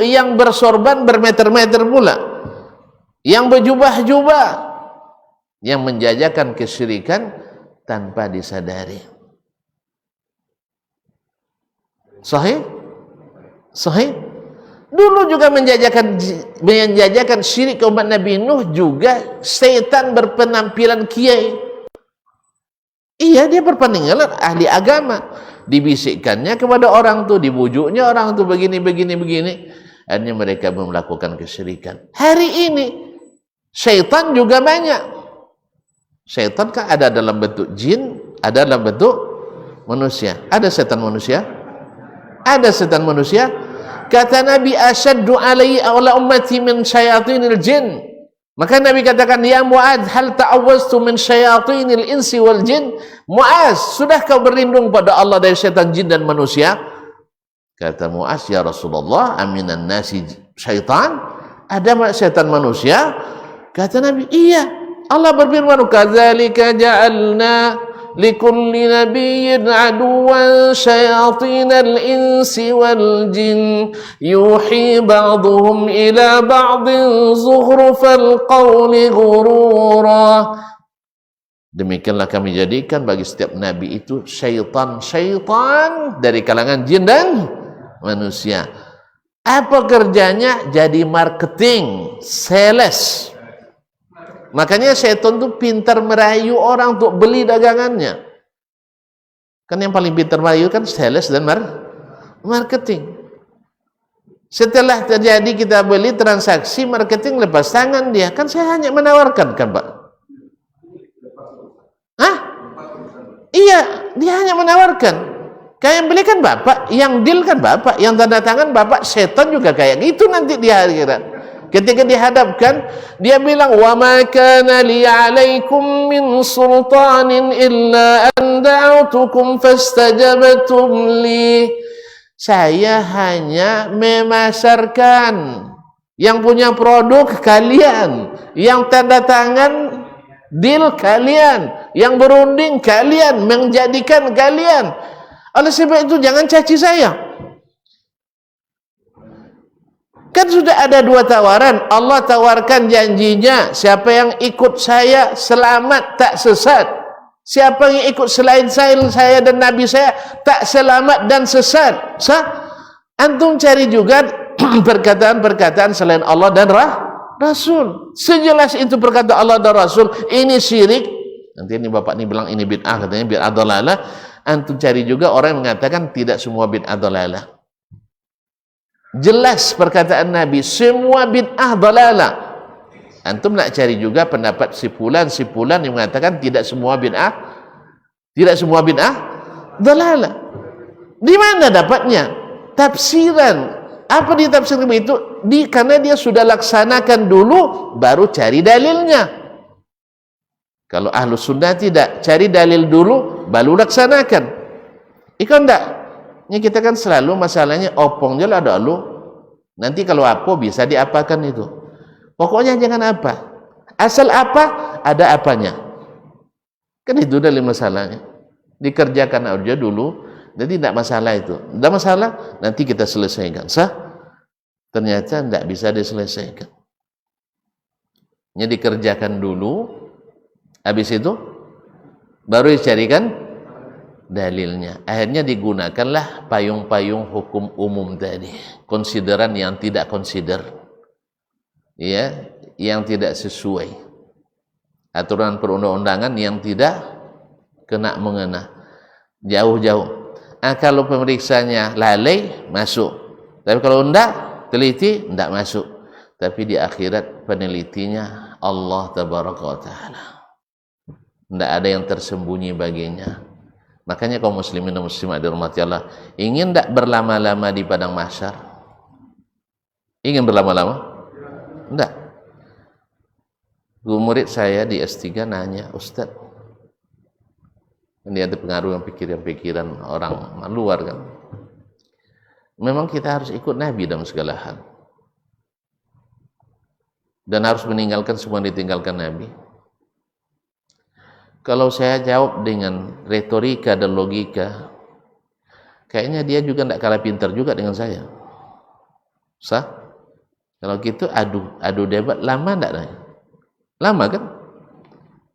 Speaker 1: yang bersorban bermeter-meter pula. Yang berjubah-jubah. Yang menjajakan kesyirikan tanpa disadari. Sahih? Sahih? Dulu juga menjajakan syirik ke umat Nabi Nuh juga setan berpenampilan kiai. Iya, dia berpeninggalan ahli agama. Dibisikkannya kepada orang tu, dibujuknya orang tu begini. Akhirnya mereka melakukan kesyirikan. Hari ini syaitan juga banyak. Syaitan kan ada dalam bentuk jin, ada dalam bentuk manusia. Ada setan manusia? Ada setan manusia? Kata Nabi, asyaddu alaihi ala ummati min syayatinil jin. Maka Nabi katakan, ya Mu'adz, hal ta'awwaztu min syayatinil insi wal jin? Mu'adz, sudah kau berlindung pada Allah dari syaitan jin dan manusia? Kata Mu'adz, ya Rasulullah, aminan nasi syaitan? Ada syaitan manusia? Kata Nabi, iya. Allah berfirman, kadzalika ja'alna لكل نبي عدوا شياطين الإنس والجن يوحي بعضهم إلى بعض زخرف القول غرورا. Demikianlah kami jadikan bagi setiap nabi itu syaitan dari kalangan jin dan manusia. Apa kerjanya? Jadi marketing, sales. Makanya syaitan itu pintar merayu orang untuk beli dagangannya. Kan yang paling pintar merayu kan sales dan marketing. Setelah terjadi kita beli transaksi, marketing lepas tangan dia. Kan saya hanya menawarkan kan Pak? Hah? Iya, dia hanya menawarkan. Kayak yang beli kan Bapak, yang deal kan Bapak, yang tanda tangan Bapak. Setan juga kayak gitu nanti di hari akhirat. Ketika dihadapkan, dia bilang, "Wa ma kana li 'alaikum min sultanin illa an da'awtukum fastajabtum li." Saya hanya memasarkan, yang punya produk kalian, yang tanda tangan deal kalian, yang berunding kalian, menjadikan kalian. Oleh sebab itu jangan caci saya. Kan sudah ada dua tawaran. Allah tawarkan janjinya, siapa yang ikut saya selamat tak sesat. Siapa yang ikut selain saya dan Nabi saya tak selamat dan sesat. Antum cari juga perkataan-perkataan selain Allah dan Rasul. Sejelas itu perkataan Allah dan Rasul, ini syirik. Nanti ini Bapak ini bilang ini bid'ah, katanya bid'ah dhalalah. Antum cari juga orang yang mengatakan tidak semua bid'ah dhalalah. Jelas perkataan Nabi, semua bid'ah dhalalah. Antum nak cari juga pendapat sipulan yang mengatakan tidak semua bid'ah dhalalah. Di mana dapatnya? Tafsiran. Apa ditafsirkan itu? Karena dia sudah laksanakan dulu, baru cari dalilnya. Kalau ahlu sunnah tidak, cari dalil dulu, baru laksanakan. Ikan enggak? Ini kita kan selalu masalahnya opong je lah dulu. Nanti kalau apa bisa diapakan itu. Pokoknya jangan apa. Asal apa, ada apanya. Kan itu dari masalahnya. Dikerjakan aja dulu, jadi tidak masalah itu. Tidak masalah, nanti kita selesaikan. Ternyata tidak bisa diselesaikan. Ini dikerjakan dulu, habis itu baru dicarikan dalilnya. Akhirnya digunakanlah payung-payung hukum umum tadi, konsideran yang tidak konsider, ya, yang tidak sesuai, aturan perundang-undangan yang tidak kena mengena, jauh-jauh. Kalau pemeriksanya lalai masuk, tapi kalau enggak teliti enggak masuk. Tapi di akhirat penelitinya Allah tabaraka wa taala. Enggak ada yang tersembunyi baginya. Makanya kaum muslimin dan muslimat dirahmati Allah, ingin enggak berlama-lama di padang mahsyar? Ingin berlama-lama? Enggak. Guru murid saya di S3 nanya, "Ustaz, ini ada pengaruh yang pikiran-pikiran orang luar kan? Memang kita harus ikut Nabi dalam segala hal. Dan harus meninggalkan semua yang ditinggalkan Nabi." Kalau saya jawab dengan retorika dan logika, kayaknya dia juga tidak kalah pintar juga dengan saya. Kalau gitu adu debat lama tidak? Lama kan?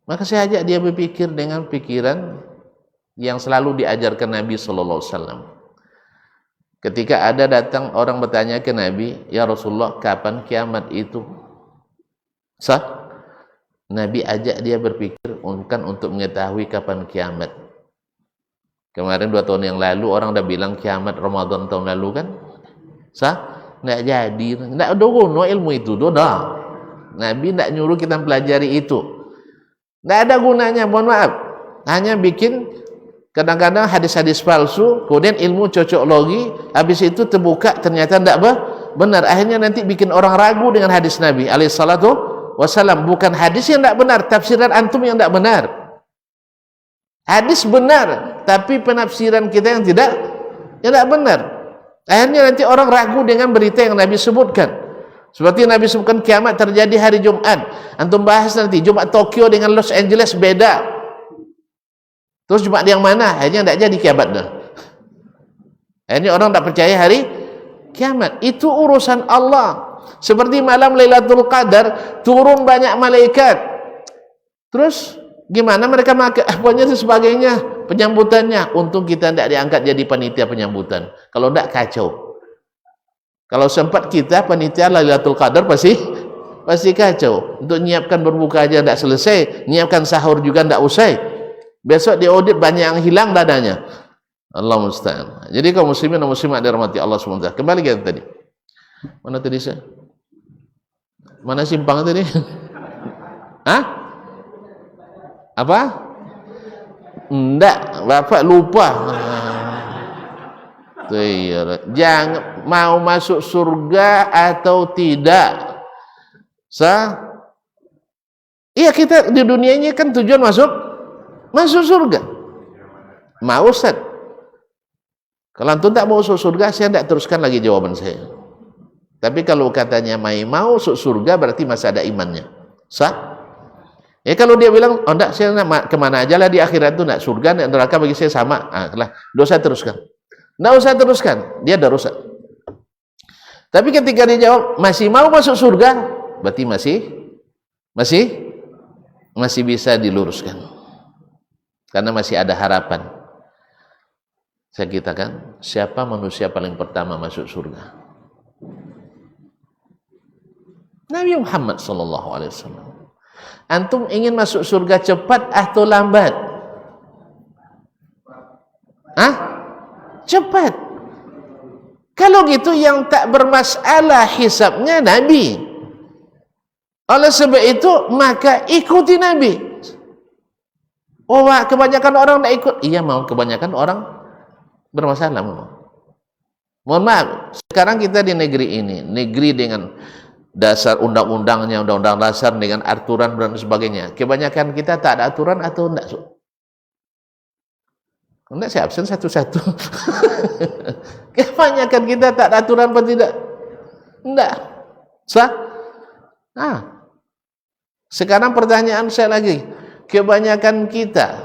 Speaker 1: Maka saya ajak dia berpikir dengan pikiran yang selalu diajarkan Nabi Sallallahu Alaihi Wasallam. Ketika ada datang orang bertanya ke Nabi, "Ya Rasulullah, kapan kiamat itu?" Nabi ajak dia berpikir bukan untuk mengetahui kapan kiamat. Kemarin 2 tahun yang lalu orang dah bilang kiamat Ramadan tahun lalu kan? Tidak jadi, tidak ada guna ilmu itu, dah. Nabi tidak nyuruh kita pelajari itu. Tidak ada gunanya, mohon maaf. Hanya bikin kadang-kadang hadis-hadis palsu, kemudian ilmu cocok logi, habis itu terbuka ternyata tidak benar. Akhirnya nanti bikin orang ragu dengan hadis Nabi alaihissalatu wassalam. Bukan hadis yang tidak benar, tafsiran antum yang tidak benar. Hadis benar, tapi penafsiran kita yang tidak benar. Akhirnya nanti orang ragu dengan berita yang Nabi sebutkan. Seperti Nabi sebutkan kiamat terjadi hari Jumat. Antum bahas nanti Jumat Tokyo dengan Los Angeles beda. Terus Jumat yang mana? Akhirnya tidak jadi kiamat dah. Akhirnya orang tak percaya hari kiamat. Itu urusan Allah. Seperti malam Lailatul Qadar turun banyak malaikat. Terus gimana mereka apanya dan sebagainya penyambutannya? Untung kita tidak diangkat jadi panitia penyambutan. Kalau tidak kacau. Kalau sempat kita panitia Lailatul Qadar pasti kacau. Untuk nyiapkan berbuka aja tidak selesai, nyiapkan sahur juga tidak usai. Besok diaudit banyak yang hilang dadanya. Allah musta'an. Jadi kaum muslimin dan muslimat dirahmati Allah SWT. Kembali kita tadi. Mana tadi saya? Mana simpang tadi? Hah? Apa? Enggak, Bapak lupa. Jangan mau masuk surga atau tidak. Iya, kita di dunia ini kan tujuan masuk surga. Mau Ustaz? Kalau antum tak mau masuk surga, saya tidak teruskan lagi jawaban saya. Tapi kalau katanya mau masuk surga, berarti masih ada imannya. Sah? Ya kalau dia bilang, oh enggak, saya nak kemana aja lah di akhirat itu, enggak surga, enggak neraka bagi saya sama. Lah, dosa teruskan. Enggak usah teruskan, dia dah rusak. Tapi ketika dia jawab masih mau masuk surga, berarti masih bisa diluruskan. Karena masih ada harapan. Saya katakan, siapa manusia paling pertama masuk surga? Nabi Muhammad SAW. Antum ingin masuk surga cepat atau lambat? Cepat. Kalau gitu yang tak bermasalah hisabnya Nabi. Oleh sebab itu maka ikuti Nabi. Oh, kebanyakan orang tak ikut. Iya, mau kebanyakan orang bermasalah. Mohon maaf, sekarang kita di negeri ini, negeri dengan dasar undang-undangnya, undang-undang dasar dengan aturan dan sebagainya. Kebanyakan kita tak ada aturan atau enggak? Enggak, saya absen satu-satu. Kebanyakan kita tak ada aturan apa tidak? Enggak. Sah? Sekarang pertanyaan saya lagi. Kebanyakan kita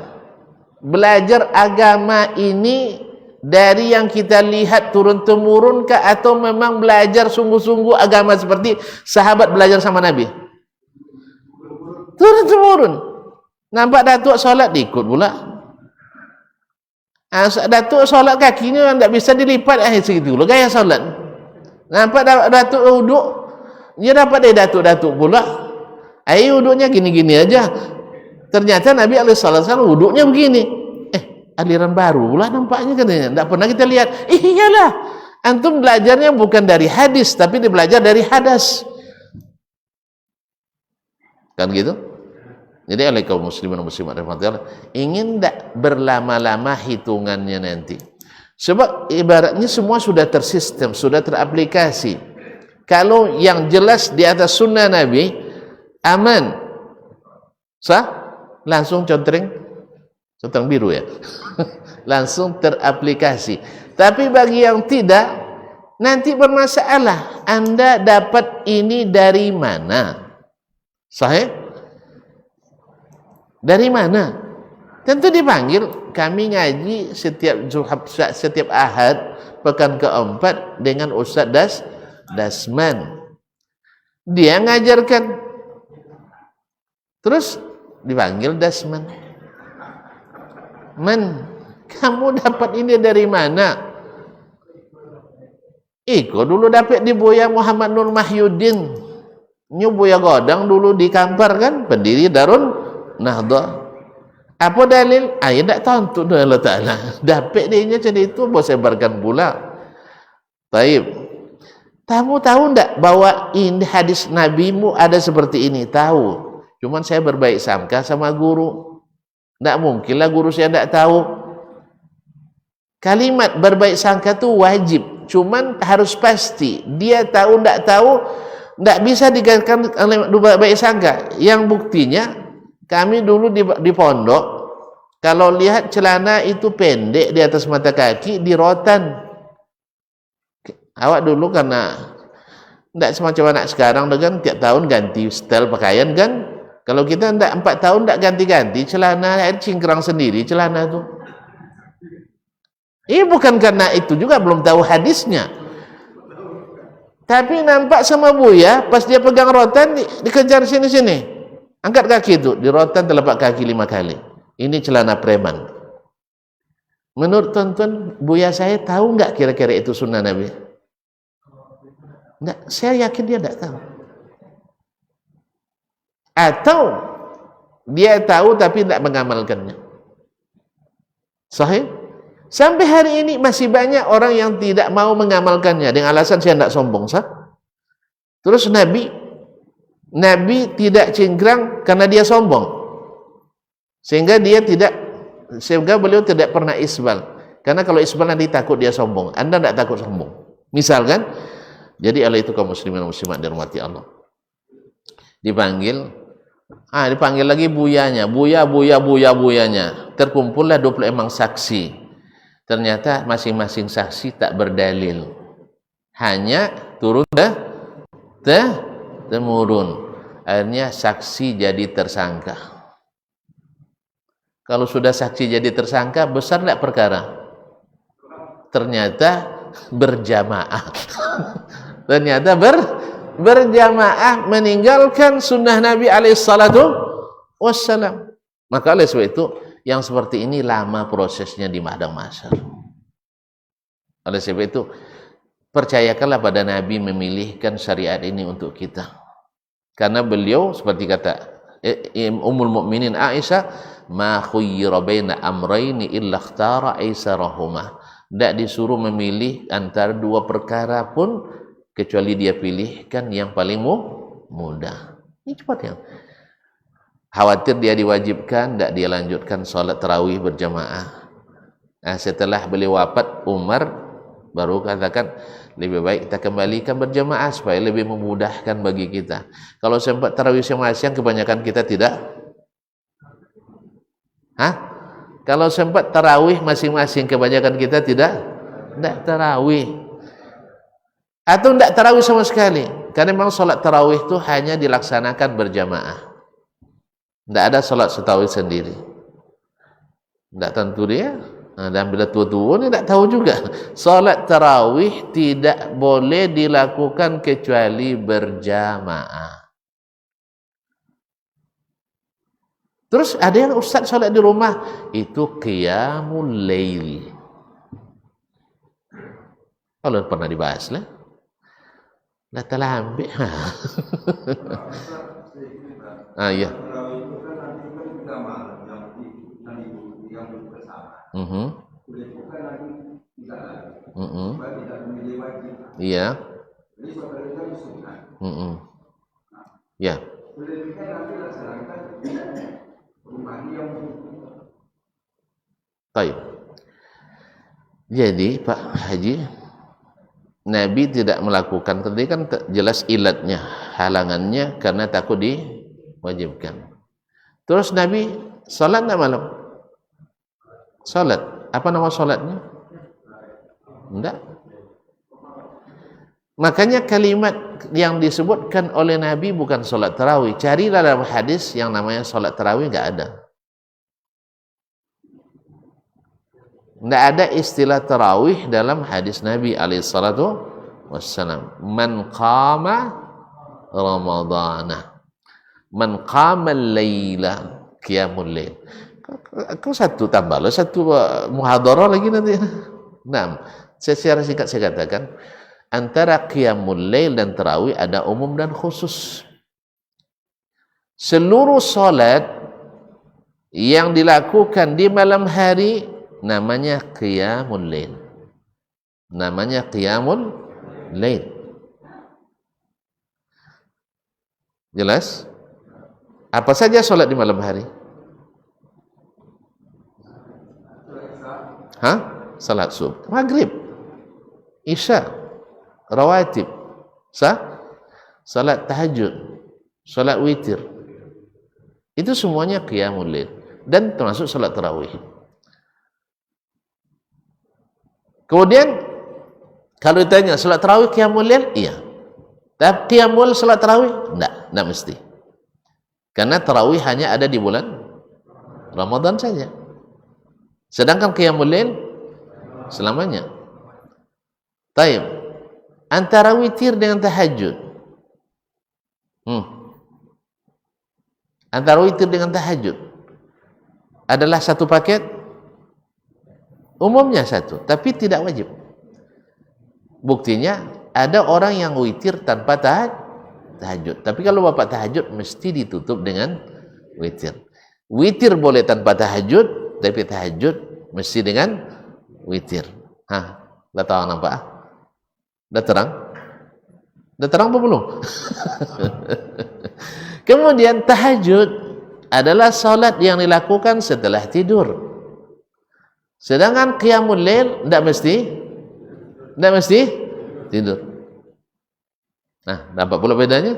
Speaker 1: belajar agama ini dari yang kita lihat turun-temurun kah, atau memang belajar sungguh-sungguh agama seperti sahabat belajar sama Nabi? Turun-temurun. Nampak datuk solat diikut pula. Datuk solat kakinya tidak bisa dilipat, segitu dulu gaya solat. Nampak datuk uduk, dia dapat dari datuk-datuk pula. Uduknya gini-gini aja. Ternyata Nabi SAW uduknya begini. Aliran baru pula nampaknya katanya. Tidak pernah kita lihat. Iyalah, antum belajarnya bukan dari hadis, tapi dia belajar dari hadas. Kan gitu? Jadi oleh kaum muslimin dan muslimat ingin tidak berlama-lama hitungannya nanti. Sebab ibaratnya semua sudah tersistem, sudah teraplikasi. Kalau yang jelas di atas sunnah Nabi, aman. Sah? Langsung centang biru ya. Langsung teraplikasi. Tapi bagi yang tidak, nanti bermasalah. Anda dapat ini dari mana? Sahih? Dari mana? Tentu dipanggil. Kami ngaji setiap Ahad pekan keempat dengan Ustaz Dasman. Dia ngajarkan. Terus dipanggil Dasman. Kamu dapat ini dari mana? Iko dulu dapat di Buya Muhammad Nur Mahyuddin. Nyu Buya Godang dulu di Kampar kan, pendiri Darun Nahdah. Apa dalil? Tak tahu untuk Allah Ta'ala. Dapat dia macam itu, boleh sebarkan pula. Taib. Kamu tahu tak bahwa ini hadis Nabimu ada seperti ini? Tahu. Cuman saya berbaik sangka sama guru. Tak mungkinlah guru saya tak tahu. Kalimat berbaik sangka itu wajib. Cuman harus pasti. Dia tahu tak tahu, tak bisa dikatakan berbaik sangka. Yang buktinya, kami dulu di pondok, kalau lihat celana itu pendek di atas mata kaki, di rotan. Awak dulu karena tidak semacam anak sekarang dengan tiap tahun ganti style pakaian kan. Kalau kita ndak 4 tahun ndak ganti-ganti celana, cingkrang sendiri celana tuh. Bukan karena itu juga belum tahu hadisnya. Tapi nampak sama Buya, pas dia pegang rotan, dikejar sini-sini. Angkat kaki itu, di rotan telapak kaki 5 kali. Ini celana preman. Menurut tuan-tuan, Buya saya tahu nggak kira-kira itu sunnah Nabi? Nggak, saya yakin dia nggak tahu. Atau dia tahu tapi tidak mengamalkannya. Sahih? Sampai hari ini masih banyak orang yang tidak mau mengamalkannya dengan alasan saya tidak sombong, sah? Terus Nabi tidak cingkrang karena dia sombong, sehingga beliau tidak pernah isbal. Karena kalau isbal nanti takut dia sombong. Anda tidak takut sombong. Misalkan, jadi oleh itu kaum muslimin dan muslimat dirahmati Allah. Dipanggil lagi buyanya, buyanya. Terkumpullah 20 emang saksi. Ternyata masing-masing saksi tak berdalil, hanya turun temurun. Akhirnya saksi jadi tersangka. Kalau sudah saksi jadi tersangka, besar tidak perkara? Ternyata berjamaah. Ternyata berjamaah meninggalkan sunnah Nabi alaihissalatu wassalam. Maka oleh sebab itu, yang seperti ini lama prosesnya di padang mahsyar. Oleh sebab itu, percayakanlah pada Nabi memilihkan syariat ini untuk kita. Karena beliau seperti kata Ummul Mukminin Aisyah, ma khuyyira baina amrayni illa ikhtara aisarahuma. Tidak disuruh memilih antara 2 perkara pun kecuali dia pilihkan yang paling mudah. Ini cepat ya. Khawatir dia diwajibkan, tidak dia lanjutkan sholat tarawih berjamaah. Nah, setelah beliau wafat, Umar baru katakan lebih baik kita kembalikan berjamaah supaya lebih memudahkan bagi kita. Kalau sempat tarawih masing-masing, kebanyakan kita tidak. Kalau sempat tarawih masing-masing, kebanyakan kita tidak tarawih. Atau tidak tarawih sama sekali. Karena memang sholat tarawih itu hanya dilaksanakan berjamaah. Tidak ada sholat tarawih sendiri. Tidak tentu dia. Dan bila tua-tua ni tidak tahu juga. Sholat tarawih tidak boleh dilakukan kecuali berjamaah. Terus ada yang ustaz sholat di rumah, itu qiyamul lail. Kalau pernah dibahas lah. Dah telah ambil. Ya. Iya. Ya. Baik. Jadi Pak Haji, Nabi tidak melakukan, tadi kan jelas ilatnya, halangannya karena takut diwajibkan. Terus Nabi salat enggak malam? Salat. Apa nama salatnya? Enggak. Makanya kalimat yang disebutkan oleh Nabi bukan salat tarawih. Cari dalam hadis yang namanya salat tarawih, enggak ada. Enggak ada istilah tarawih dalam hadis Nabi alaihissalatu wassalam. Man qama ramadana, man qama al-laila, qiyamul lail. Kau satu tambah lo, satu muhadarah lagi nanti. Nah, secara singkat saya katakan, antara qiyamul lail dan tarawih ada umum dan khusus. Seluruh salat yang dilakukan di malam hari namanya qiyamul lail. Namanya qiyamul lail. Jelas? Apa saja salat di malam hari? Salat subuh, maghrib, isya, rawatib, salat tahajud, salat witir. Itu semuanya qiyamul lail dan termasuk salat tarawih. Kemudian kalau ditanya salat tarawih qiyamul lail, iya. Tapi qiyamul salat tarawih enggak mesti. Karena tarawih hanya ada di bulan Ramadan saja. Sedangkan qiyamul lail selamanya. Taib. Antara witir dengan tahajud. Antara witir dengan tahajud adalah satu paket? Umumnya satu, tapi tidak wajib. Buktinya ada orang yang witir tanpa tahajud. Tapi kalau bapak tahajud mesti ditutup dengan witir. Witir boleh tanpa tahajud, tapi tahajud mesti dengan witir. Udah tahu nampak? Udah terang? Udah terang apa belum? Kemudian tahajud adalah salat yang dilakukan setelah tidur. Sedangkan qiyamul lail tidak mesti tidur. Nah, nampak pula bedanya?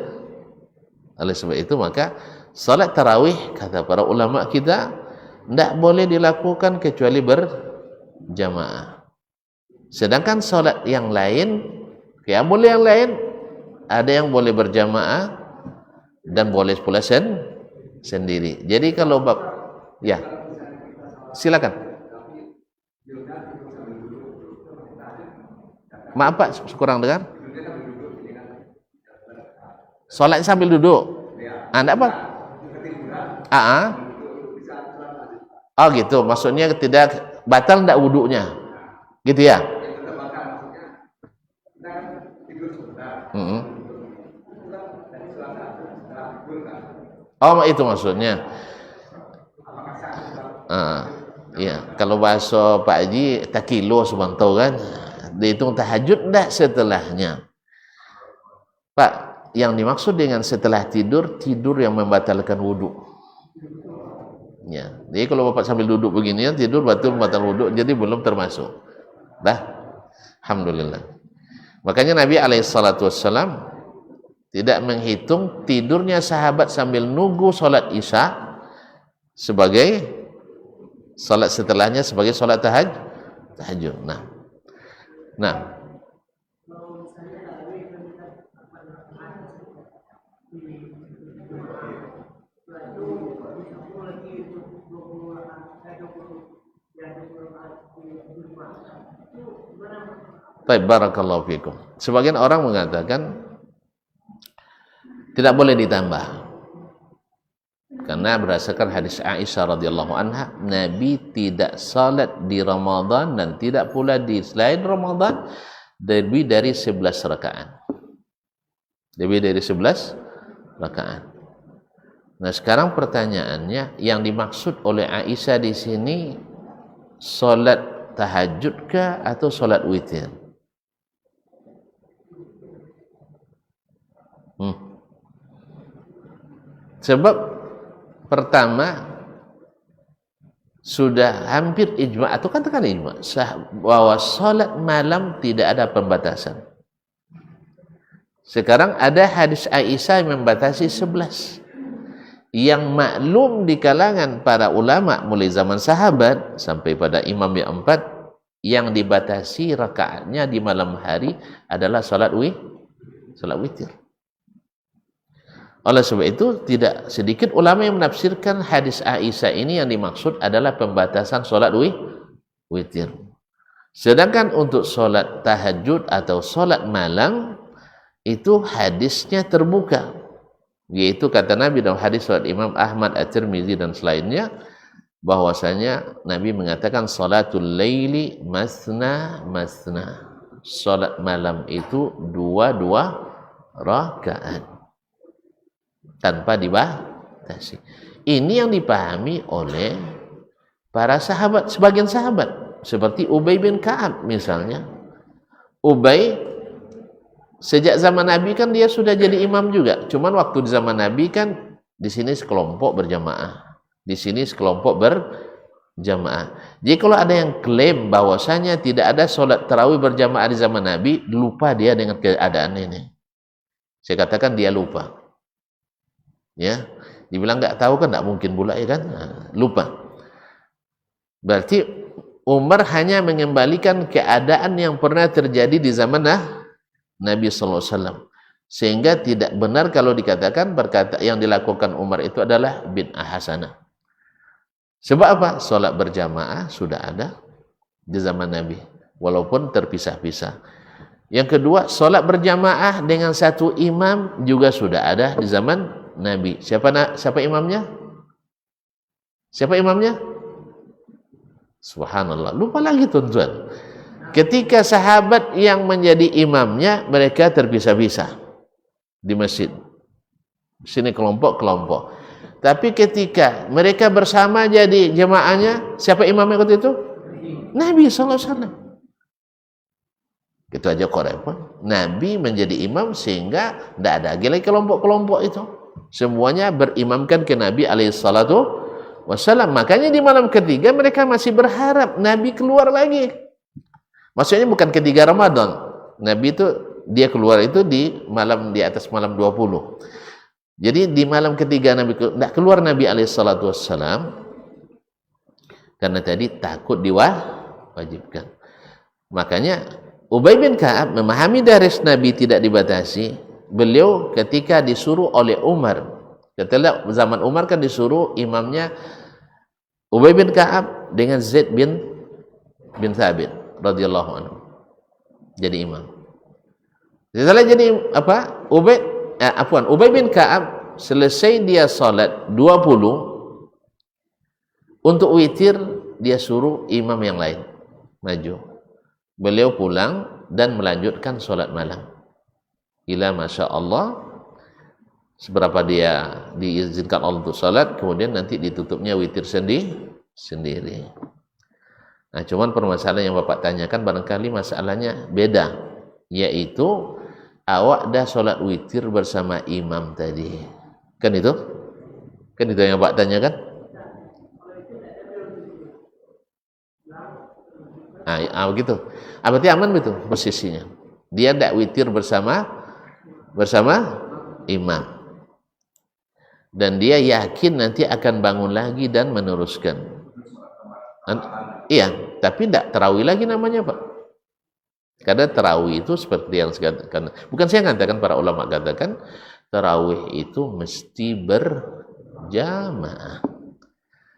Speaker 1: Oleh sebab itu maka salat tarawih kata para ulama kita tidak boleh dilakukan kecuali berjamaah. Sedangkan salat yang lain, qiyamul yang lain, ada yang boleh berjamaah dan boleh pula sendiri. Jadi kalau ya silakan. Maaf Pak, kurang dengar. Sholat sambil duduk. Anda apa? Oh gitu, maksudnya tidak batal tidak wuduknya, gitu ya? Oh itu maksudnya. Iya, kalau bahasa Pak Haji takilo sebantau kan, dihitung tahajud enggak setelahnya. Pak, yang dimaksud dengan setelah tidur yang membatalkan wudhu. Ya, jadi kalau bapak sambil duduk begini ya, tidur batal wudhu, jadi belum termasuk. Alhamdulillah. Makanya Nabi SAW tidak menghitung tidurnya sahabat sambil nunggu sholat isya sebagai sholat setelahnya sebagai sholat tahajud. Nah. Baik, barakallahu fikum. Sebagian orang mengatakan tidak boleh ditambah. Karena berdasarkan hadis Aisyah radhiyallahu anha, Nabi tidak salat di Ramadan dan tidak pula di selain Ramadan lebih dari 11 rakaat. Lebih dari 11 rakaat. Nah, sekarang pertanyaannya, yang dimaksud oleh Aisyah di sini salat tahajud kah atau salat witir? Sebab pertama sudah hampir ijma atau katakan ijma bahwa salat malam tidak ada pembatasan. Sekarang ada hadis Aisyah yang membatasi 11. Yang maklum di kalangan para ulama mulai zaman sahabat sampai pada imam yang 4, yang dibatasi rakaatnya di malam hari adalah salat witir. Oleh sebab itu tidak sedikit ulama yang menafsirkan hadis Aisyah ini yang dimaksud adalah pembatasan salat witir. Sedangkan untuk salat tahajud atau salat malam itu hadisnya terbuka, yaitu kata Nabi dalam hadis riwayat Imam Ahmad, At-Tirmizi dan selainnya, bahwasanya Nabi mengatakan salatul laili masna masna. Salat malam itu dua rakaat tanpa dibatasi. Ini yang dipahami oleh para sahabat, sebagian sahabat seperti Ubay bin Ka'ab misalnya. Ubay sejak zaman Nabi kan dia sudah jadi imam juga. Cuman waktu di zaman Nabi kan di sini sekelompok berjamaah, di sini sekelompok berjamaah. Jadi kalau ada yang klaim bahwasanya tidak ada sholat tarawih berjamaah di zaman Nabi, lupa dia dengan keadaan ini. Saya katakan dia lupa. Ya, dibilang nggak tahu kan nggak mungkin pula ya kan, lupa. Berarti Umar hanya mengembalikan keadaan yang pernah terjadi di zaman Nabi SAW. Sehingga tidak benar kalau dikatakan yang dilakukan Umar itu adalah bid'ah hasanah. Sebab apa? Sholat berjamaah sudah ada di zaman Nabi, walaupun terpisah-pisah. Yang kedua, sholat berjamaah dengan satu imam juga sudah ada di zaman Nabi. Siapa imamnya? Siapa imamnya? Subhanallah, lupa lagi tuan-tuan. Ketika sahabat yang menjadi imamnya, mereka terpisah-pisah di masjid. Sini kelompok-kelompok. Tapi ketika mereka bersama jadi jemaahnya, siapa imamnya waktu itu? Nabi SAW. Itu aja kok repot. Nabi menjadi imam sehingga tidak ada lagi kelompok-kelompok itu. Semuanya berimamkan ke Nabi SAW. Makanya di malam ketiga mereka masih berharap Nabi keluar lagi. Maksudnya bukan ketiga Ramadan. Nabi itu dia keluar itu di atas malam 20. Jadi di malam ketiga Nabi tidak keluar Nabi SAW karena tadi takut diwajibkan. Makanya Ubay bin Ka'ab memahami daris Nabi tidak dibatasi. Beliau ketika disuruh oleh Umar, ketika zaman Umar kan disuruh imamnya Ubay bin Ka'ab dengan Zaid bin Thabit radhiyallahu anhu jadi imam. Setelah jadi apa? Ubay bin Ka'ab selesai dia salat 20, untuk witir dia suruh imam yang lain maju. Beliau pulang dan melanjutkan salat malam. Ila masya Allah, seberapa dia diizinkan Allah untuk salat, kemudian nanti ditutupnya witir sendiri. Nah, cuman permasalahan yang Bapak tanyakan barangkali masalahnya beda, yaitu awak dah solat witir bersama imam tadi. Kan itu yang Bapak tanyakan? Begitu. Berarti aman betul posisinya. Dia tidak witir bersama imam. Dan dia yakin nanti akan bangun lagi dan meneruskan. Iya, tapi tidak tarawih lagi namanya, Pak. Karena tarawih itu seperti yang saya katakan, bukan saya katakan, para ulama katakan tarawih itu mesti berjamaah.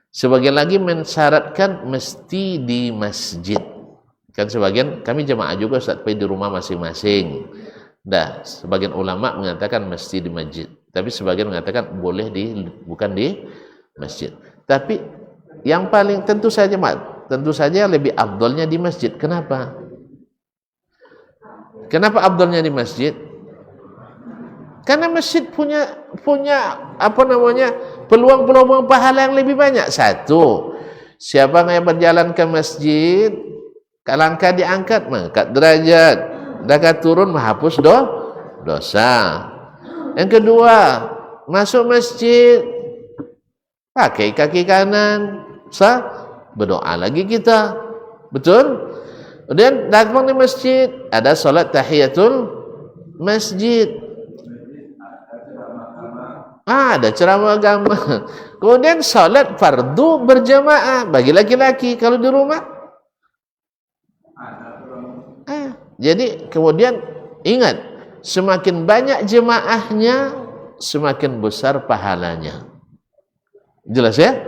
Speaker 1: Sebagian lagi mensyaratkan mesti di masjid. Kan sebagian kami jamaah juga Ustaz, tapi di rumah masing-masing. Sebagian ulama mengatakan mesti di masjid, tapi sebagian mengatakan boleh bukan di masjid. Tapi yang paling tentu saja lebih afdolnya di masjid. Kenapa afdolnya di masjid? Karena masjid punya peluang pahala yang lebih banyak. Satu, siapa yang berjalan ke masjid, kalangkah diangkat, mengangkat derajat, dapat turun menghapus dosa. Yang kedua, masuk masjid pakai kaki kanan, berdoa lagi kita, betul? Kemudian datang di masjid, ada salat tahiyatul masjid, ada ceramah agama. Kemudian salat fardu berjamaah bagi laki-laki kalau di rumah. Jadi kemudian ingat, semakin banyak jemaahnya, semakin besar pahalanya. Jelas ya?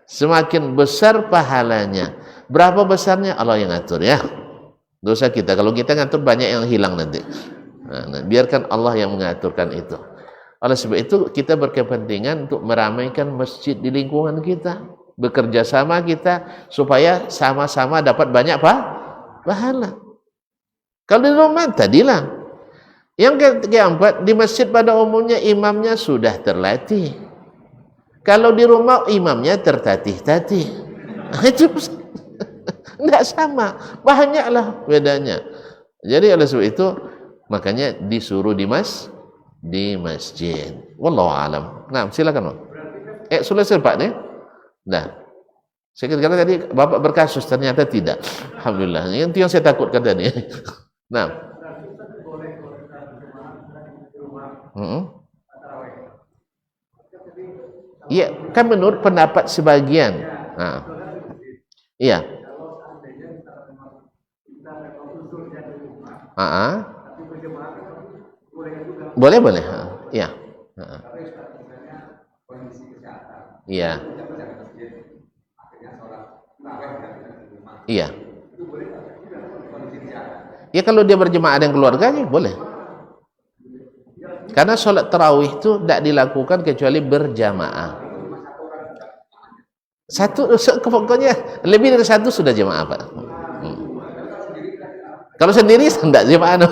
Speaker 1: Semakin besar pahalanya. Berapa besarnya Allah yang ngatur ya. Dosa kita, kalau kita ngatur banyak yang hilang nanti. Nah, biarkan Allah yang mengaturkan itu. Oleh sebab itu kita berkepentingan untuk meramaikan masjid di lingkungan kita, bekerja sama kita supaya sama-sama dapat banyak pahala. Kalau di rumah tadilah. Yang keempat, di masjid pada umumnya imamnya sudah terlatih. Kalau di rumah imamnya tertatih-tatih. Itu tidak sama, banyaklah bedanya. Jadi oleh sebab itu makanya disuruh di masjid. Wallahu alam. Nah, silakan, Pak. Selesai Pak nih. Nah, saya kira tadi Bapak berkasus, ternyata tidak. Alhamdulillah. Itu yang saya takutkan tadi. Nah. Iya, kan menurut pendapat sebagian. Nah. Iya. Boleh, boleh. Iya. Iya. Iya. Ya kalau dia berjemaah dengan keluarganya boleh. Karena sholat tarawih itu tidak dilakukan kecuali berjamaah. Satu, pokoknya lebih dari satu sudah jamaah, Pak. Kalau sendiri tidak jamaah.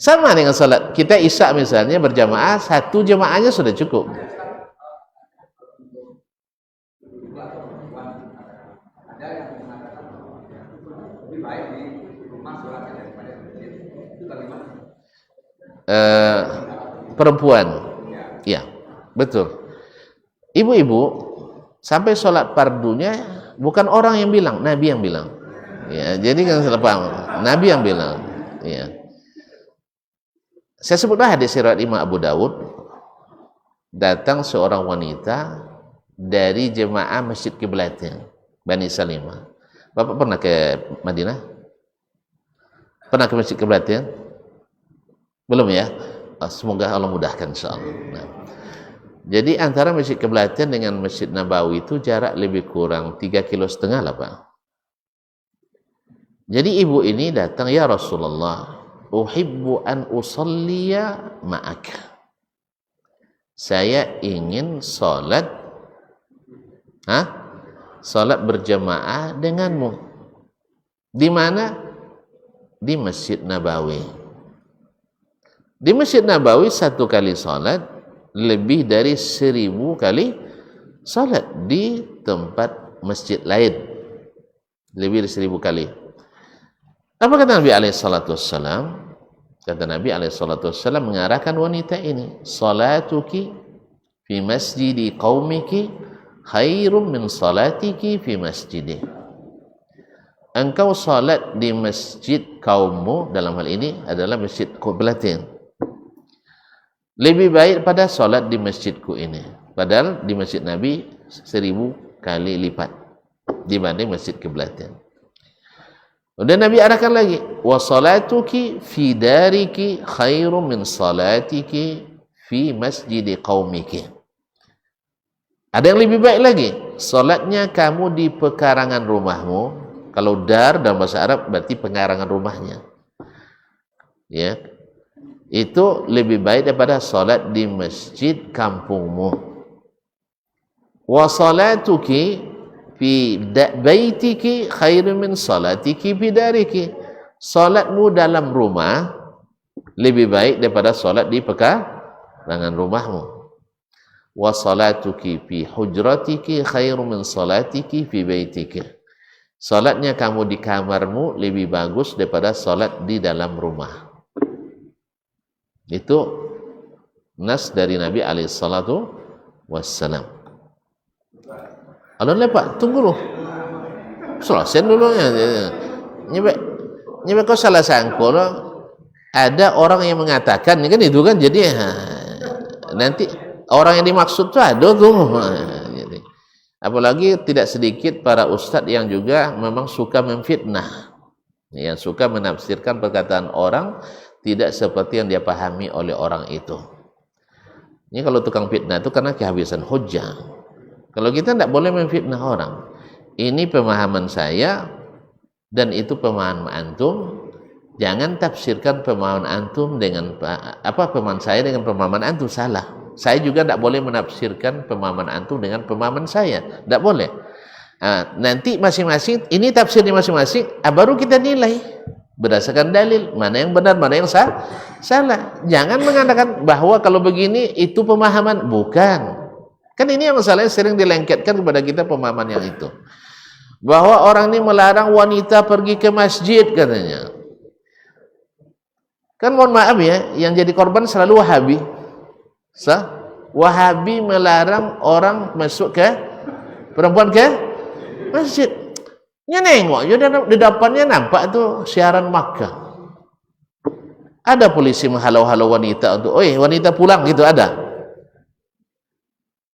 Speaker 1: Sama dengan sholat kita isya misalnya berjamaah, satu jamaahnya sudah cukup. Perempuan, ya betul. Ibu-ibu sampai sholat fardunya bukan orang yang bilang, Nabi yang bilang. Ya, jadi kan salah paham. Nabi yang bilang. Ya. Saya sebutlah hadis riwayat Imam Abu Dawud. Datang seorang wanita dari jemaah Masjid Kiblatnya, Bani Salimah. Bapak pernah ke Madinah? Pernah ke Masjid Kiblatnya? Belum ya? Semoga Allah mudahkan insyaallah. Nah. Jadi antara Masjid Kiblatnya dengan Masjid Nabawi itu jarak lebih kurang 3,5 kilo lah, Pak. Jadi ibu ini datang, ya Rasulullah, uhibbu an usalliya ma'ak. Saya ingin salat salat berjamaah denganmu. Di mana? Di Masjid Nabawi. Di Masjid Nabawi satu kali salat lebih dari 1000 kali salat di tempat masjid lain. Lebih dari 1000 kali. Apa kata Nabi alaihissalam? Kata Nabi alaihissalam mengarahkan wanita ini, salatuki fi masjidi qaumiki khairum min salatiki fi masjidi. Engkau salat di masjid kaummu, dalam hal ini adalah Masjid Qiblatin, lebih baik pada salat di masjidku ini. Padahal di masjid Nabi 1000 kali lipat dibanding Masjid Qiblatin. Dan Nabi arahkan lagi, wa salatuki fi dariki khairum min salatiki fi masjidi qaumiki. Ada yang lebih baik lagi, salatnya kamu di pekarangan rumahmu. Kalau dar dalam bahasa Arab berarti pekarangan rumahnya. Ya. Itu lebih baik daripada salat di masjid kampungmu. Wa salatuki fi baitiki khairun min salatiki fi dariki. Salatmu dalam rumah lebih baik daripada salat di pekarangan rumahmu. Wa salatuki fi hujratiki khairun min salatiki fi baitiki. Salatnya kamu di kamarmu lebih bagus daripada salat di dalam rumah. Itu nas dari Nabi alaihi salatu wassalam. Alon Pak, tunggu loh. Selesai dulu ya. Nyebek kau salah sangka loh. Ada orang yang mengatakan, kan itu kan, jadi nanti orang yang dimaksud tuh ada tuh. Jadi, apalagi tidak sedikit para ustadz yang juga memang suka memfitnah, yang suka menafsirkan perkataan orang tidak seperti yang dia pahami oleh orang itu. Ini kalau tukang fitnah itu karena kehabisan hujjah. Kalau kita tidak boleh memfitnah orang. Ini pemahaman saya dan itu pemahaman antum. Jangan tafsirkan pemahaman antum dengan pemahaman saya dengan pemahaman antum, salah. Saya juga tidak boleh menafsirkan pemahaman antum dengan pemahaman saya. Tidak boleh. Nanti masing-masing ini tafsirnya masing-masing, baru kita nilai berdasarkan dalil mana yang benar, mana yang salah. Jangan mengatakan bahwa kalau begini itu pemahaman, bukan. Kan ini yang masalahnya sering dilengketkan kepada kita pemahaman yang itu. Bahwa orang ini melarang wanita pergi ke masjid katanya. Kan mohon maaf ya, yang jadi korban selalu Wahabi. Wahabi melarang orang masuk ke perempuan ke masjid. Nya nengok, di depannya nampak tuh siaran Makkah. Ada polisi menghalau-halau wanita untuk, "Oi, wanita pulang," gitu ada.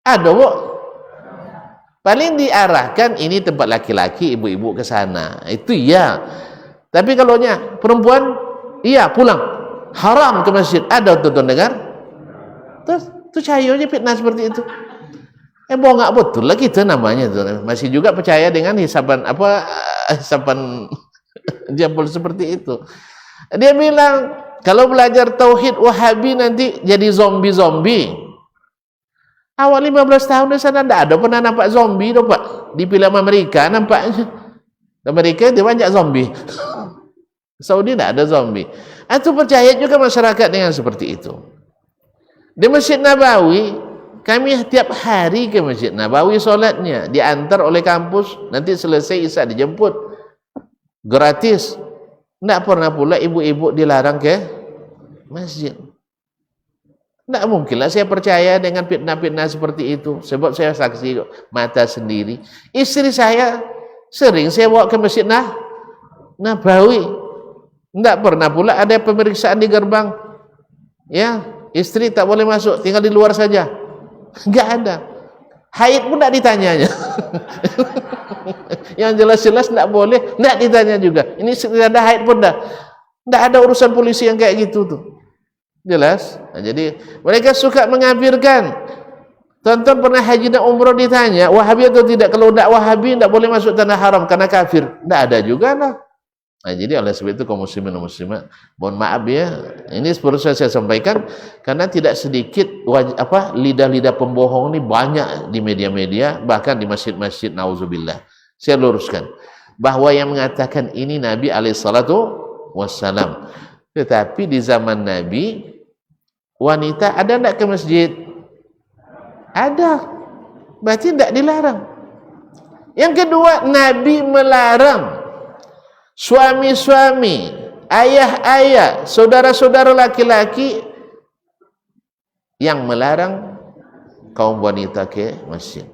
Speaker 1: Ada, Bu. Paling diarahkan ini tempat laki-laki, ibu-ibu ke sana. Itu iya. Tapi kalau nya perempuan, iya pulang. haram ke masjid. Ada tuan dengar? Tuh cahayanya fitnah seperti itu. Bongak betul lah kita namanya tuh. Masih juga percaya dengan hisaban jambul seperti itu. Dia bilang kalau belajar tauhid Wahabi nanti jadi zombie. Awal 15 tahun di sana tidak ada pernah nampak zombie tuh Pak. Di film Amerika nampaknya. Amerika dia banyak zombie. Saudi tidak ada zombie. Itu percaya juga masyarakat dengan seperti itu. Di Masjid Nabawi, kami tiap hari ke Masjid Nabawi solatnya, diantar oleh kampus, nanti selesai isya dijemput, gratis. Tidak pernah pula ibu-ibu dilarang ke masjid. Tidak mungkinlah saya percaya dengan fitnah-fitnah seperti itu, sebab saya saksi mata sendiri. Istri saya sering saya bawa ke Masjid Nabawi. Tidak pernah pula ada pemeriksaan di gerbang. Ya, istri tak boleh masuk, tinggal di luar saja. Enggak ada. Haid pun tidak ditanyanya. Yang jelas-jelas tidak boleh, tidak ditanya juga. Ini tidak ada haid pun tidak ada urusan polisi yang kayak gitu tuh. Jelas. Nah, jadi mereka suka mengafirkan. Tonton pernah haji dan umroh ditanya Wahabi atau tidak? Kalau tidak Wahabi tidak boleh masuk tanah haram karena kafir. Tidak ada juga lah. Nah, jadi oleh sebab itu kaum muslimin dan muslimat, mohon maaf ya, ini perlu saya sampaikan karena tidak sedikit lidah-lidah pembohong ini banyak di media-media, bahkan di masjid-masjid, nauzubillah. Saya luruskan bahwa yang mengatakan ini Nabi alaihissalatu wassalam, tetapi di zaman Nabi wanita ada tidak ke masjid? Ada, berarti tidak dilarang. Yang kedua, Nabi melarang suami-suami, ayah-ayah, saudara-saudara laki-laki yang melarang kaum wanita ke masjid.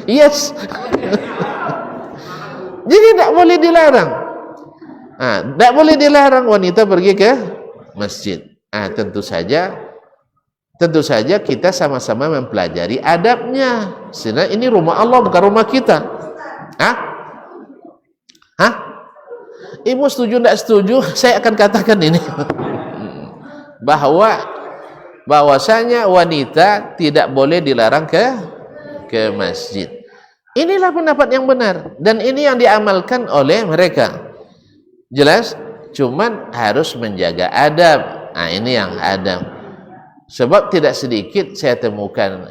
Speaker 1: Yes. Jadi tidak boleh dilarang. Tidak boleh dilarang wanita pergi ke masjid. Tentu saja kita sama-sama mempelajari adabnya. Karena ini rumah Allah bukan rumah kita. Ibu setuju tidak setuju? Saya akan katakan ini bahwasanya wanita tidak boleh dilarang ke masjid. Inilah pendapat yang benar dan ini yang diamalkan oleh mereka. Jelas? Cuman harus menjaga adab. Ini yang adab. Sebab tidak sedikit saya temukan,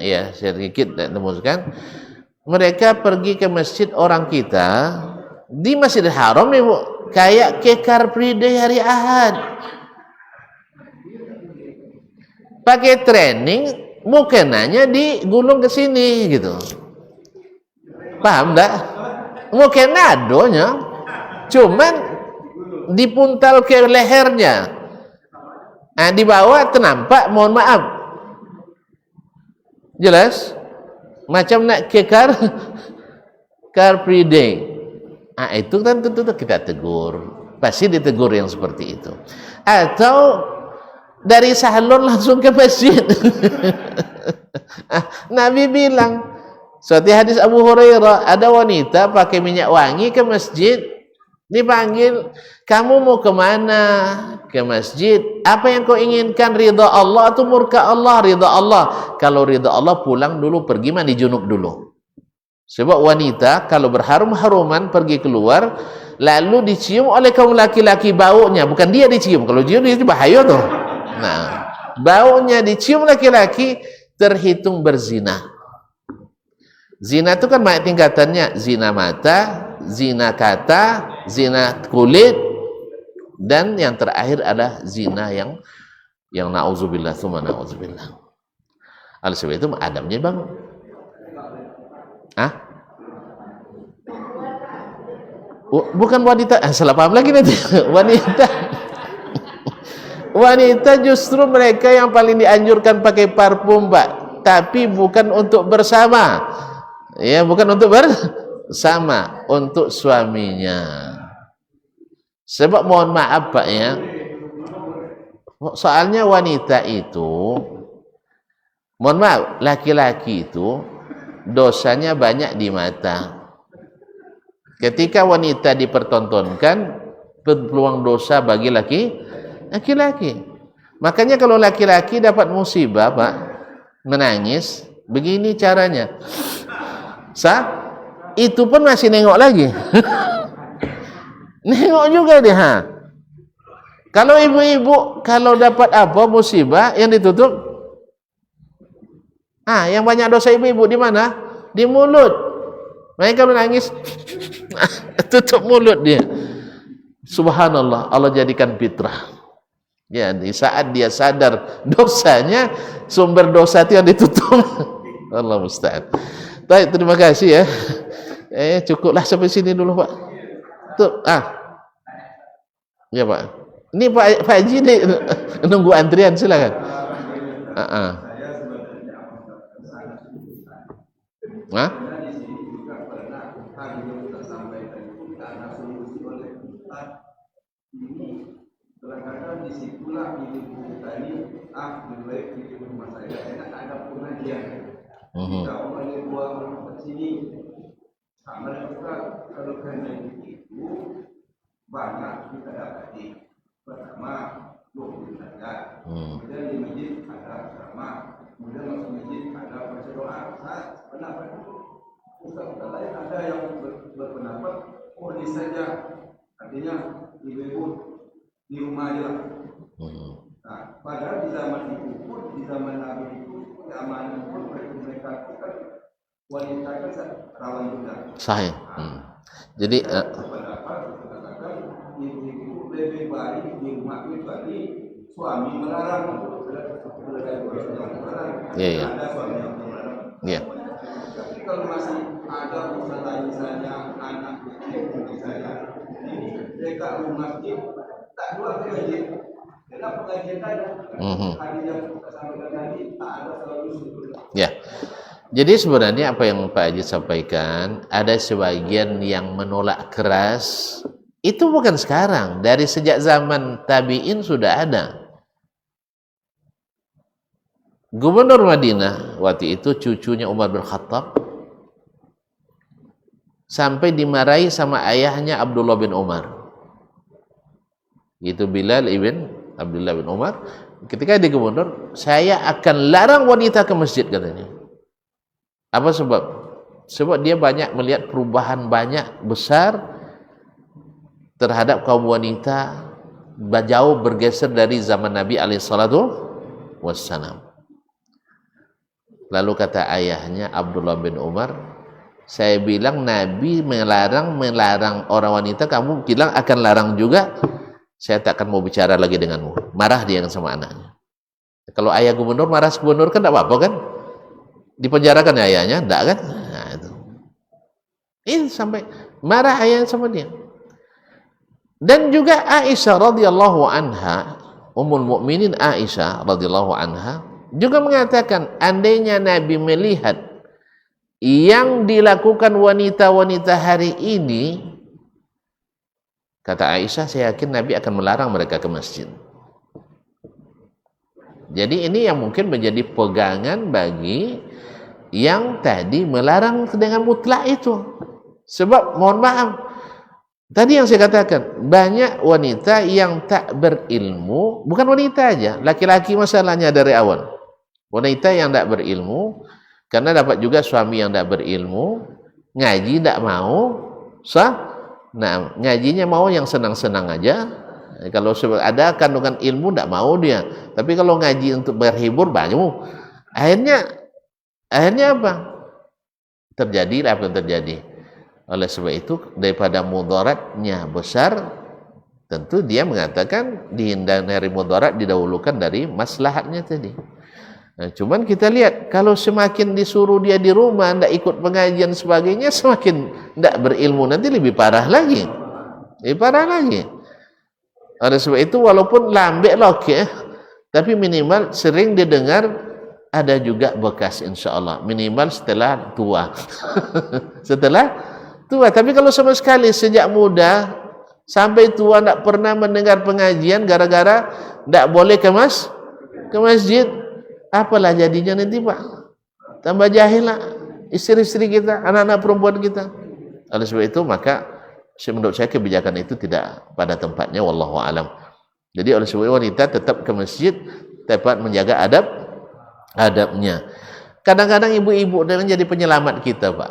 Speaker 1: mereka pergi ke masjid orang kita di Masjidil Haram nih Bu, kayak ke Car Free Day hari Ahad. Pakai training, mukenanya digulung ke sini gitu. Paham enggak? Mukenadonya cuman dipuntal ke lehernya. Di bawah ternampak, mohon maaf. Jelas? Macam nak ke Car Free Day. Itu kan tentu kita tegur. Pasti ditegur yang seperti itu. Atau dari salon langsung ke masjid. Nabi bilang, suatu hadis Abu Hurairah, ada wanita pakai minyak wangi ke masjid. Dipanggil, kamu mau kemana? Ke masjid. Apa yang kau inginkan? Ridha Allah atau murka Allah? Ridha Allah. Kalau ridha Allah, pulang dulu, pergi mandi junub dulu. Sebab wanita kalau berharum-haruman pergi keluar, lalu dicium oleh kaum laki-laki baunya, bukan dia dicium. Kalau cium itu bahaya tuh. Nah, baunya dicium laki-laki terhitung berzina. Zina itu kan banyak tingkatannya, zina mata, zina kata, zina kulit, dan yang terakhir adalah zina yang na'udzubillah, tsumma na'udzubillah. Oleh sebab itu adabnya bang. Bukan wanita, salah paham lagi nanti. Wanita justru mereka yang paling dianjurkan pakai parfum, Pak. Tapi bukan untuk bersama. Ya, bukan untuk bersama, untuk suaminya. Sebab mohon maaf Pak ya, soalnya wanita itu, mohon maaf, laki-laki itu dosanya banyak di mata. Ketika wanita dipertontonkan, peluang dosa bagi laki-laki. Makanya kalau laki-laki dapat musibah, Pak, menangis, begini caranya. Itu pun masih nengok lagi. Nengok juga dia. Kalau ibu-ibu kalau dapat apa musibah yang ditutup, yang banyak dosa ibu-ibu di mana? Di mulut. Makanya kalau nangis tutup mulut dia. Subhanallah, Allah jadikan fitrah. Ya, di saat dia sadar dosanya, sumber dosa itu yang ditutup. Allah musta'an. Baik, terima kasih ya. Cukuplah sampai sini dulu, Pak. Tuh, ya, Pak. Ini Pak Haji nih, nunggu antrian, silakan.
Speaker 2: Kadang-kadang disitulah ibu kita ini lebih baik di rumah saya enak ada pengajian. Kita oleh buang ke sini sama juga kalau kajian itu banyak kita dapati. Pertama 20 saja, kemudian di masjid ada ceramah, kemudian masuk masjid ada baca doa. Pendapat ustaz-ustaz lain ada yang berpendapat ini saja, artinya ibu-ibu di rumah aja. Nah, padahal di zaman itu pun, di zaman Nabi itu, zaman pun mereka itu kan wanita kan rawan juga.
Speaker 1: Sahih. Jadi
Speaker 2: pendapat katakan ibu-ibu lebih baik di rumah kecuali suami melarang.
Speaker 1: Iya.
Speaker 2: Ada suami yang melarang.
Speaker 1: Iya.
Speaker 2: Tapi kalau masih ada usaha misalnya anak istri saya, ini mereka rumah tak dua pengajian. Kenapa pengajian tadi? Hadis yang kita sampaikan tadi tak ada selalu syukur.
Speaker 1: Ya. Jadi sebenarnya apa yang Pak Haji sampaikan, ada sebagian yang menolak keras. Itu bukan sekarang, dari sejak zaman tabi'in sudah ada. Gubernur Madinah waktu itu cucunya Umar bin Khattab sampai dimarahi sama ayahnya Abdullah bin Umar. Itu Bilal ibn Abdullah bin Umar. Ketika dia gubernur, saya akan larang wanita ke masjid, katanya. Apa sebab? Sebab dia banyak melihat perubahan banyak besar terhadap kaum wanita, jauh bergeser dari zaman Nabi alaihissalam. Lalu kata ayahnya Abdullah bin Umar, saya bilang Nabi melarang orang wanita, kamu bilang akan larang juga. Saya tak akan mau bicara lagi denganmu. Marah dia sama anaknya. Kalau ayah gubernur marah gubernur kan tidak apa-apa kan? Dipenjarakan ya ayahnya, enggak kan? Nah, itu. Ini sampai marah ayahnya sama dia. Dan juga Aisyah radhiyallahu anha, Ummul Mukminin Aisyah radhiyallahu anha juga mengatakan, andainya Nabi melihat yang dilakukan wanita-wanita hari ini, kata Aisyah, saya yakin Nabi akan melarang mereka ke masjid. Jadi ini yang mungkin menjadi pegangan bagi yang tadi melarang dengan mutlak itu. Sebab mohon maaf, tadi yang saya katakan, banyak wanita yang tak berilmu, bukan wanita aja, laki-laki masalahnya dari awal. Wanita yang tak berilmu, karena dapat juga suami yang tak berilmu, ngaji tak mau, nah ngajinya mau yang senang-senang aja. Kalau ada kandungan ilmu tak mau dia, tapi kalau ngaji untuk berhibur banyak. Akhirnya apa? Terjadilah apa yang terjadi. Oleh sebab itu, daripada mudaratnya besar, tentu dia mengatakan dihindari dari mudarat, didahulukan dari maslahatnya tadi. Nah, cuman kita lihat, kalau semakin disuruh dia di rumah, tidak ikut pengajian sebagainya, semakin tidak berilmu, nanti lebih parah lagi. Lebih parah lagi. Oleh sebab itu, walaupun lambe lokeh, tapi minimal sering didengar, ada juga bekas insya Allah, minimal setelah tua. Setelah tua. Tapi kalau sama sekali sejak muda sampai tua tidak pernah mendengar pengajian gara-gara tidak boleh ke masjid, apalah jadinya nanti Pak? Tambah jahil lah istri-istri kita, anak-anak perempuan kita. Oleh sebab itu maka menurut saya kebijakan itu tidak pada tempatnya, wallahu alam. Jadi oleh sebab wanita tetap ke masjid, dapat menjaga adabnya. Kadang-kadang ibu-ibu dan jadi penyelamat kita, Pak.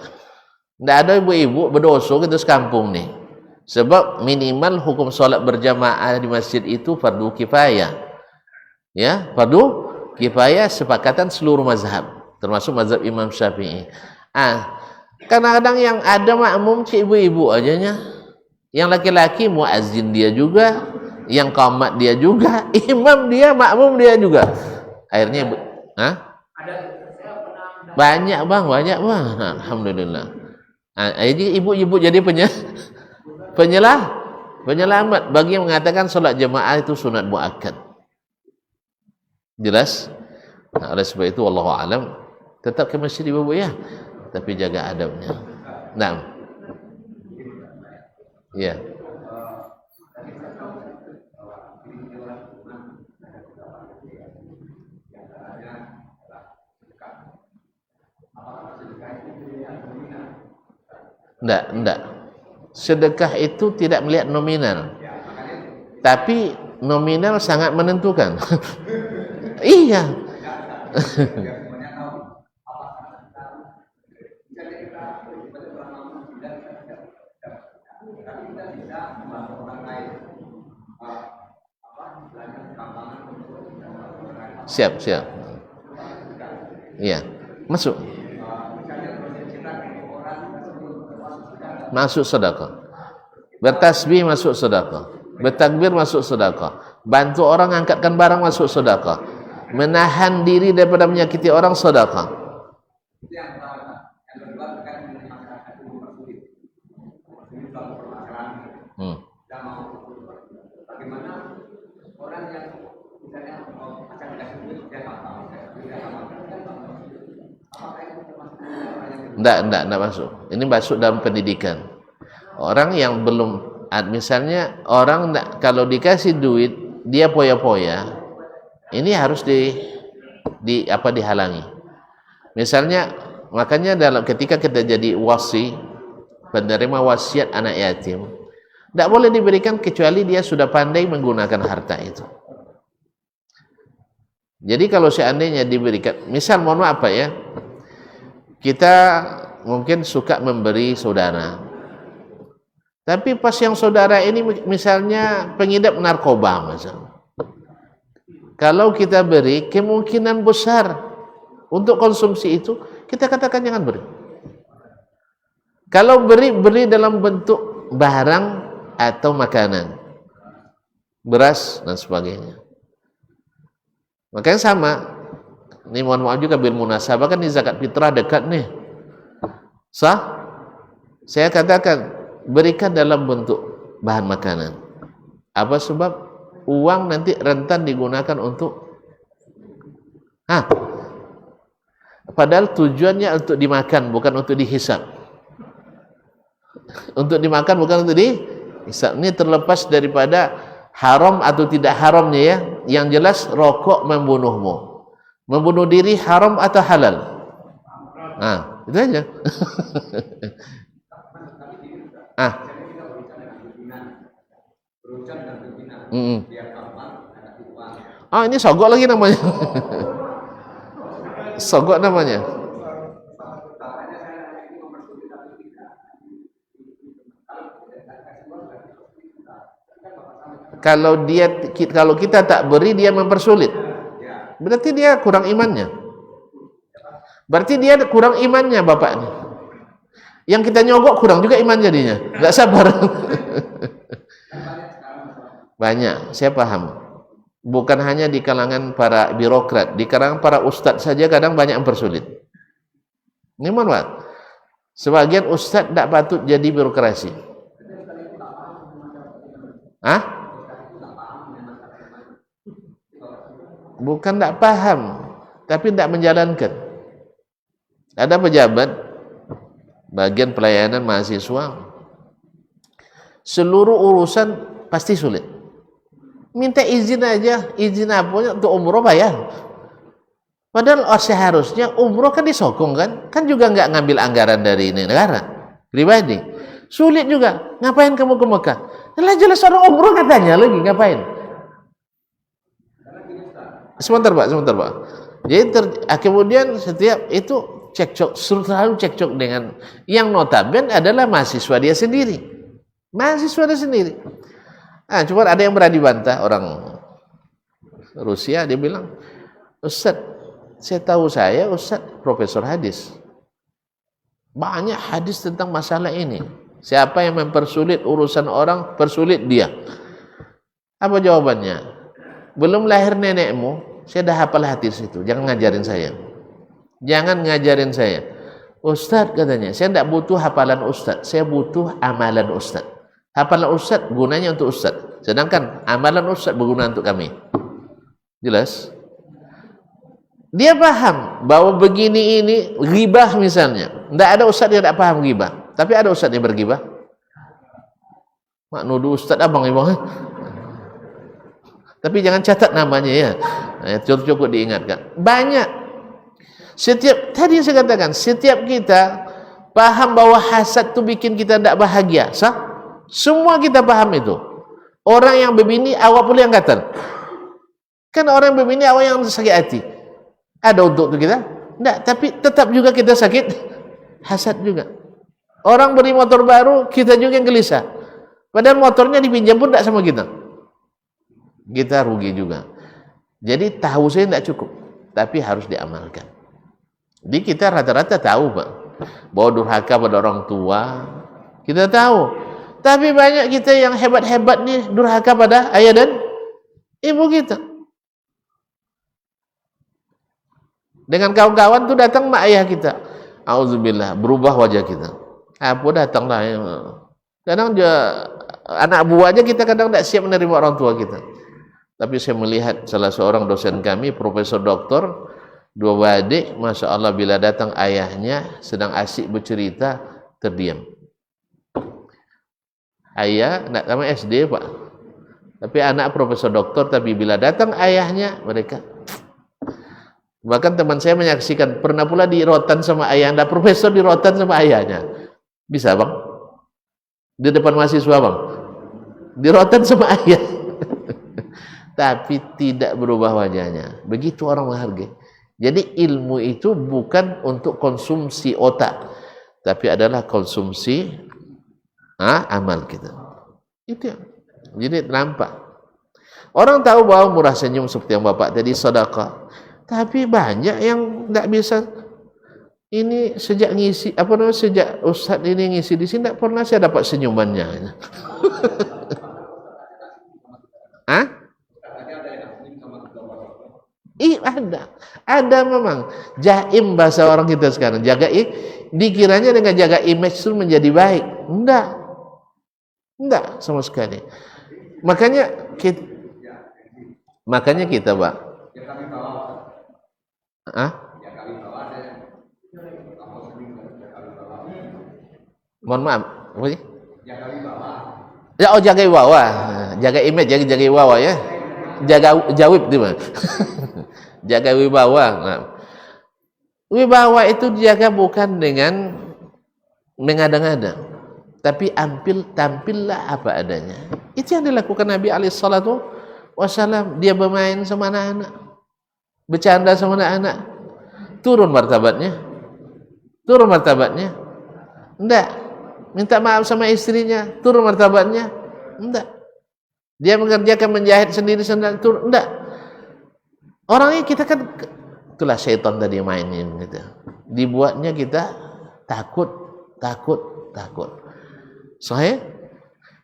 Speaker 1: Tidak ada ibu-ibu berdosa gitu sekampung nih. Sebab minimal hukum sholat berjamaah di masjid itu fardu kifayah. Ya, fardu kifayah sepakatan seluruh mazhab, termasuk mazhab Imam Syafi'i. Kadang-kadang yang ada makmum ibu-ibu ajanya. Yang laki-laki muazzin dia juga, yang qamat dia juga, imam dia, makmum dia juga. Akhirnya banyak bang. Alhamdulillah. Jadi ibu-ibu jadi penyelamat bagi yang mengatakan sholat jamaah itu sunat muakkad. Jelas? Oleh sebab itu wallahu alam, tetap ke masjid ibu-ibu ya, tapi jaga adabnya. Nah, ya. Enggak. Sedekah itu tidak melihat nominal. Tapi nominal sangat menentukan. Iya. Siap. Iya. Masuk sedekah. Bertasbih masuk sedekah. Bertakbir masuk sedekah. Bantu orang angkatkan barang masuk sedekah. Menahan diri daripada menyakiti orang sedekah. Enggak masuk. Ini masuk dalam pendidikan. Orang yang belum, misalnya orang kalau dikasih duit dia poya-poya, ini harus dihalangi. Misalnya, makanya ketika kita jadi wasi, penerima wasiat anak yatim, tidak boleh diberikan kecuali dia sudah pandai menggunakan harta itu. Jadi kalau seandainya diberikan, misal mohon maaf ya, kita mungkin suka memberi saudara, tapi pas yang saudara ini misalnya pengidap narkoba misalnya, kalau kita beri, kemungkinan besar untuk konsumsi itu kita katakan jangan beri. Kalau beri dalam bentuk barang atau makanan, beras dan sebagainya. Makanya sama, ini mohon maaf juga bil munasabah, kan di zakat fitrah dekat nih. Sah? Saya katakan berikan dalam bentuk bahan makanan. Apa sebab? Uang nanti rentan digunakan untuk padahal tujuannya untuk dimakan, bukan untuk dihisap. Untuk dimakan bukan untuk dihisap. Ini terlepas daripada haram atau tidak haramnya ya. Yang jelas rokok membunuhmu. Membunuh diri haram atau halal? Itu aja. Ini sogok lagi namanya. Sogok namanya. Kalau kita tak beri, dia mempersulit. Berarti dia kurang imannya. Bapak ini. Yang kita nyogok kurang juga iman jadinya. Enggak sabar. Banyak, saya paham. Bukan hanya di kalangan para birokrat, di kalangan para ustadz saja kadang banyak yang persulit. Ini mohon maaf. Sebagian ustadz tidak patut jadi birokrasi. Bukan tidak paham, tapi tidak menjalankan. Ada pejabat bagian pelayanan mahasiswa, seluruh urusan pasti sulit. Minta izin aja, izin apa untuk umroh bayar. Padahal seharusnya umroh kan disokong kan juga nggak ngambil anggaran dari negara pribadi. Sulit juga. Ngapain kamu ke Mekah? Jelas orang umroh katanya lagi, ngapain? Sebentar Pak. Jadi kemudian setiap itu cekcok, selalu cekcok dengan yang notabene adalah mahasiswa dia sendiri. Cuma ada yang berani bantah orang Rusia, dia bilang, Ustaz, saya Ustaz profesor hadis. Banyak hadis tentang masalah ini. Siapa yang mempersulit urusan orang, persulit dia. Apa jawabannya? Belum lahir nenekmu, saya dah hafal hadis itu. Jangan ngajarin saya. Ustaz katanya, saya tidak butuh hafalan Ustaz, saya butuh amalan Ustaz. Hafalan Ustaz gunanya untuk Ustaz, sedangkan amalan Ustaz berguna untuk kami. Jelas? Dia paham bahwa begini ini ghibah misalnya. Tidak ada Ustaz yang tidak paham ghibah, tapi ada Ustaz yang berghibah. Mak nuduh Ustaz abang. Tapi jangan catat namanya ya. Cukup diingatkan. Banyak. Tadi saya katakan, setiap kita paham bahwa hasad itu bikin kita tidak bahagia. Semua kita paham itu. Orang yang berbini awak pula yang kata. Kan orang yang berbini awak yang sakit hati. Ada untuk itu kita? Tidak, tapi tetap juga kita sakit hasad juga. Orang beli motor baru, kita juga yang gelisah. Padahal motornya dipinjam pun tidak sama kita. Kita rugi juga. Jadi tahu saya tidak cukup, tapi harus diamalkan. Jadi kita rata-rata tahu Pak, bahwa durhaka pada orang tua, kita tahu. Tapi banyak kita yang hebat-hebat nih durhaka pada ayah dan ibu kita. Dengan kawan-kawan tuh datang mak ayah kita, auzubillah, berubah wajah kita. Apa datanglah. Kadang anak buah aja kita kadang tidak siap menerima orang tua kita. Tapi saya melihat salah seorang dosen kami, profesor doktor, dua adik, masya Allah, bila datang ayahnya sedang asyik bercerita, terdiam. Ayah tidak sama SD Pak, tapi anak profesor doktor, tapi bila datang ayahnya, mereka. Bahkan teman saya menyaksikan, pernah pula di rotan sama ayah, ada profesor di rotan sama ayahnya. Bisa Bang? Di depan mahasiswa Bang? Di rotan sama ayah. Tapi tidak berubah wajahnya. Begitu orang menghargai. Jadi ilmu itu bukan untuk konsumsi otak, tapi adalah konsumsi amal kita. Itu ya. Jadi nampak. Orang tahu bahwa murah senyum seperti yang Bapak tadi sedekah. Tapi banyak yang tidak bisa. Ini sejak ngisi, sejak Ustaz ini ngisi di sini, tidak pernah saya dapat senyumannya. Ada memang. Jaim bahasa orang kita sekarang. Dikiranya dengan jaga image itu menjadi baik. Enggak sama sekali. Makanya kita Pak. Mohon maaf. Apa sih? Jaga wibawa. Jaga image, jaga wibawa ya. Jaga jawab itu Pak. Jaga wibawa. Wibawa itu dijaga bukan dengan mengada-ngada, tapi tampillah apa adanya. Itu yang dilakukan Nabi SAW. Dia bermain sama anak-anak, bercanda sama anak-anak, turun martabatnya. Enggak. Minta maaf sama istrinya, turun martabatnya. Enggak. Dia mengerjakan menjahit sendiri turun. Enggak. Orangnya kita kan, itulah syaitan tadi mainin gitu. Dibuatnya kita takut. Sahih?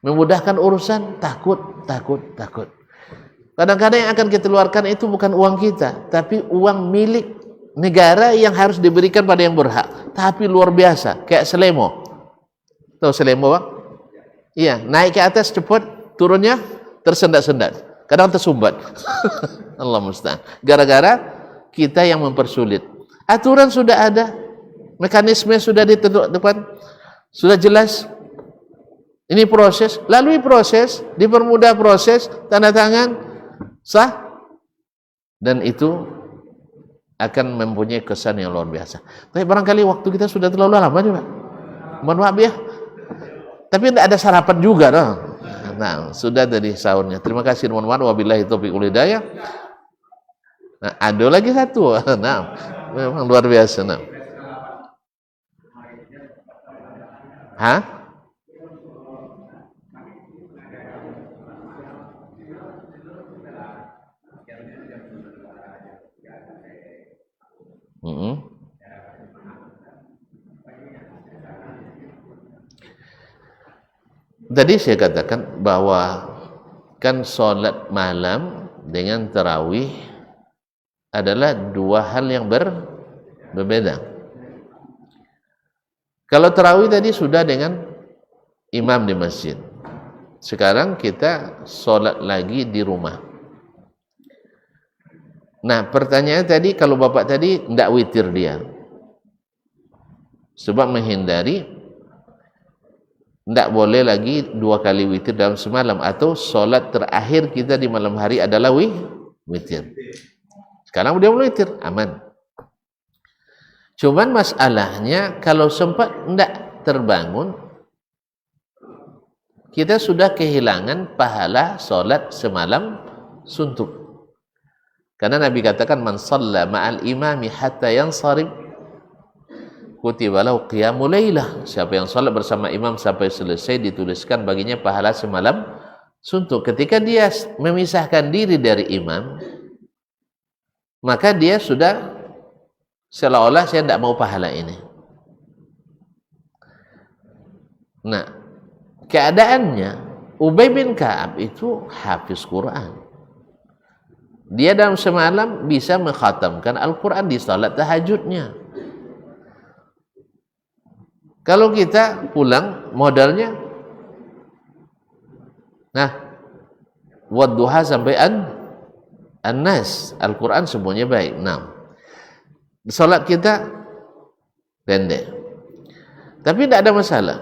Speaker 1: Memudahkan urusan, takut. Kadang-kadang yang akan kita keluarkan itu bukan uang kita, tapi uang milik negara yang harus diberikan pada yang berhak. Tapi luar biasa, kayak Selemo. Tahu Selemo Bang? Iya, naik ke atas cepat, turunnya tersendat-sendat. Kadang tersumbat. Allah musta'an. Gara-gara kita yang mempersulit. Aturan sudah ada, mekanisme sudah ditentukan depan, sudah jelas. Ini proses, lalui proses, dipermudah proses, tanda tangan, sah, dan itu akan mempunyai kesan yang luar biasa. Tapi barangkali waktu kita sudah terlalu lama juga. Mohon maaf ya. Tapi tidak ada sarapan juga dong. Nah, sudah dari sahurnya. Terima kasih, mohon maaf, wabillahi taufiq wal hidayah. Nah, ada lagi satu. Nah, memang luar biasa. Nah. Hah? Tadi saya katakan bahwa kan sholat malam dengan tarawih adalah dua hal yang berbeda. Kalau tarawih tadi sudah dengan imam di masjid. Sekarang kita sholat lagi di rumah. Nah, pertanyaan tadi, kalau bapak tadi tidak witir dia, sebab menghindari tidak boleh lagi 2 kali witir dalam semalam, atau sholat terakhir kita di malam hari adalah witir. Sekarang dia witir, aman. Cuman masalahnya kalau sempat tidak terbangun, kita sudah kehilangan pahala sholat semalam suntuk. Karena Nabi katakan, man shalla ma'al imami hatta yansarib kutiba lahu qiyamul lailah. Siapa yang sholat bersama imam sampai selesai, dituliskan baginya pahala semalam suntuk. Ketika dia memisahkan diri dari imam, maka dia sudah seolah-olah saya tidak mau pahala ini. Nah, keadaannya Ubay bin Ka'ab itu hafiz Quran. Dia dalam semalam bisa mengkhatamkan Al-Quran di salat tahajudnya. Kalau kita pulang modalnya, nah, wadduha sampai an-nas, Al-Quran semuanya baik. Nah, salat kita pendek, tapi tidak ada masalah.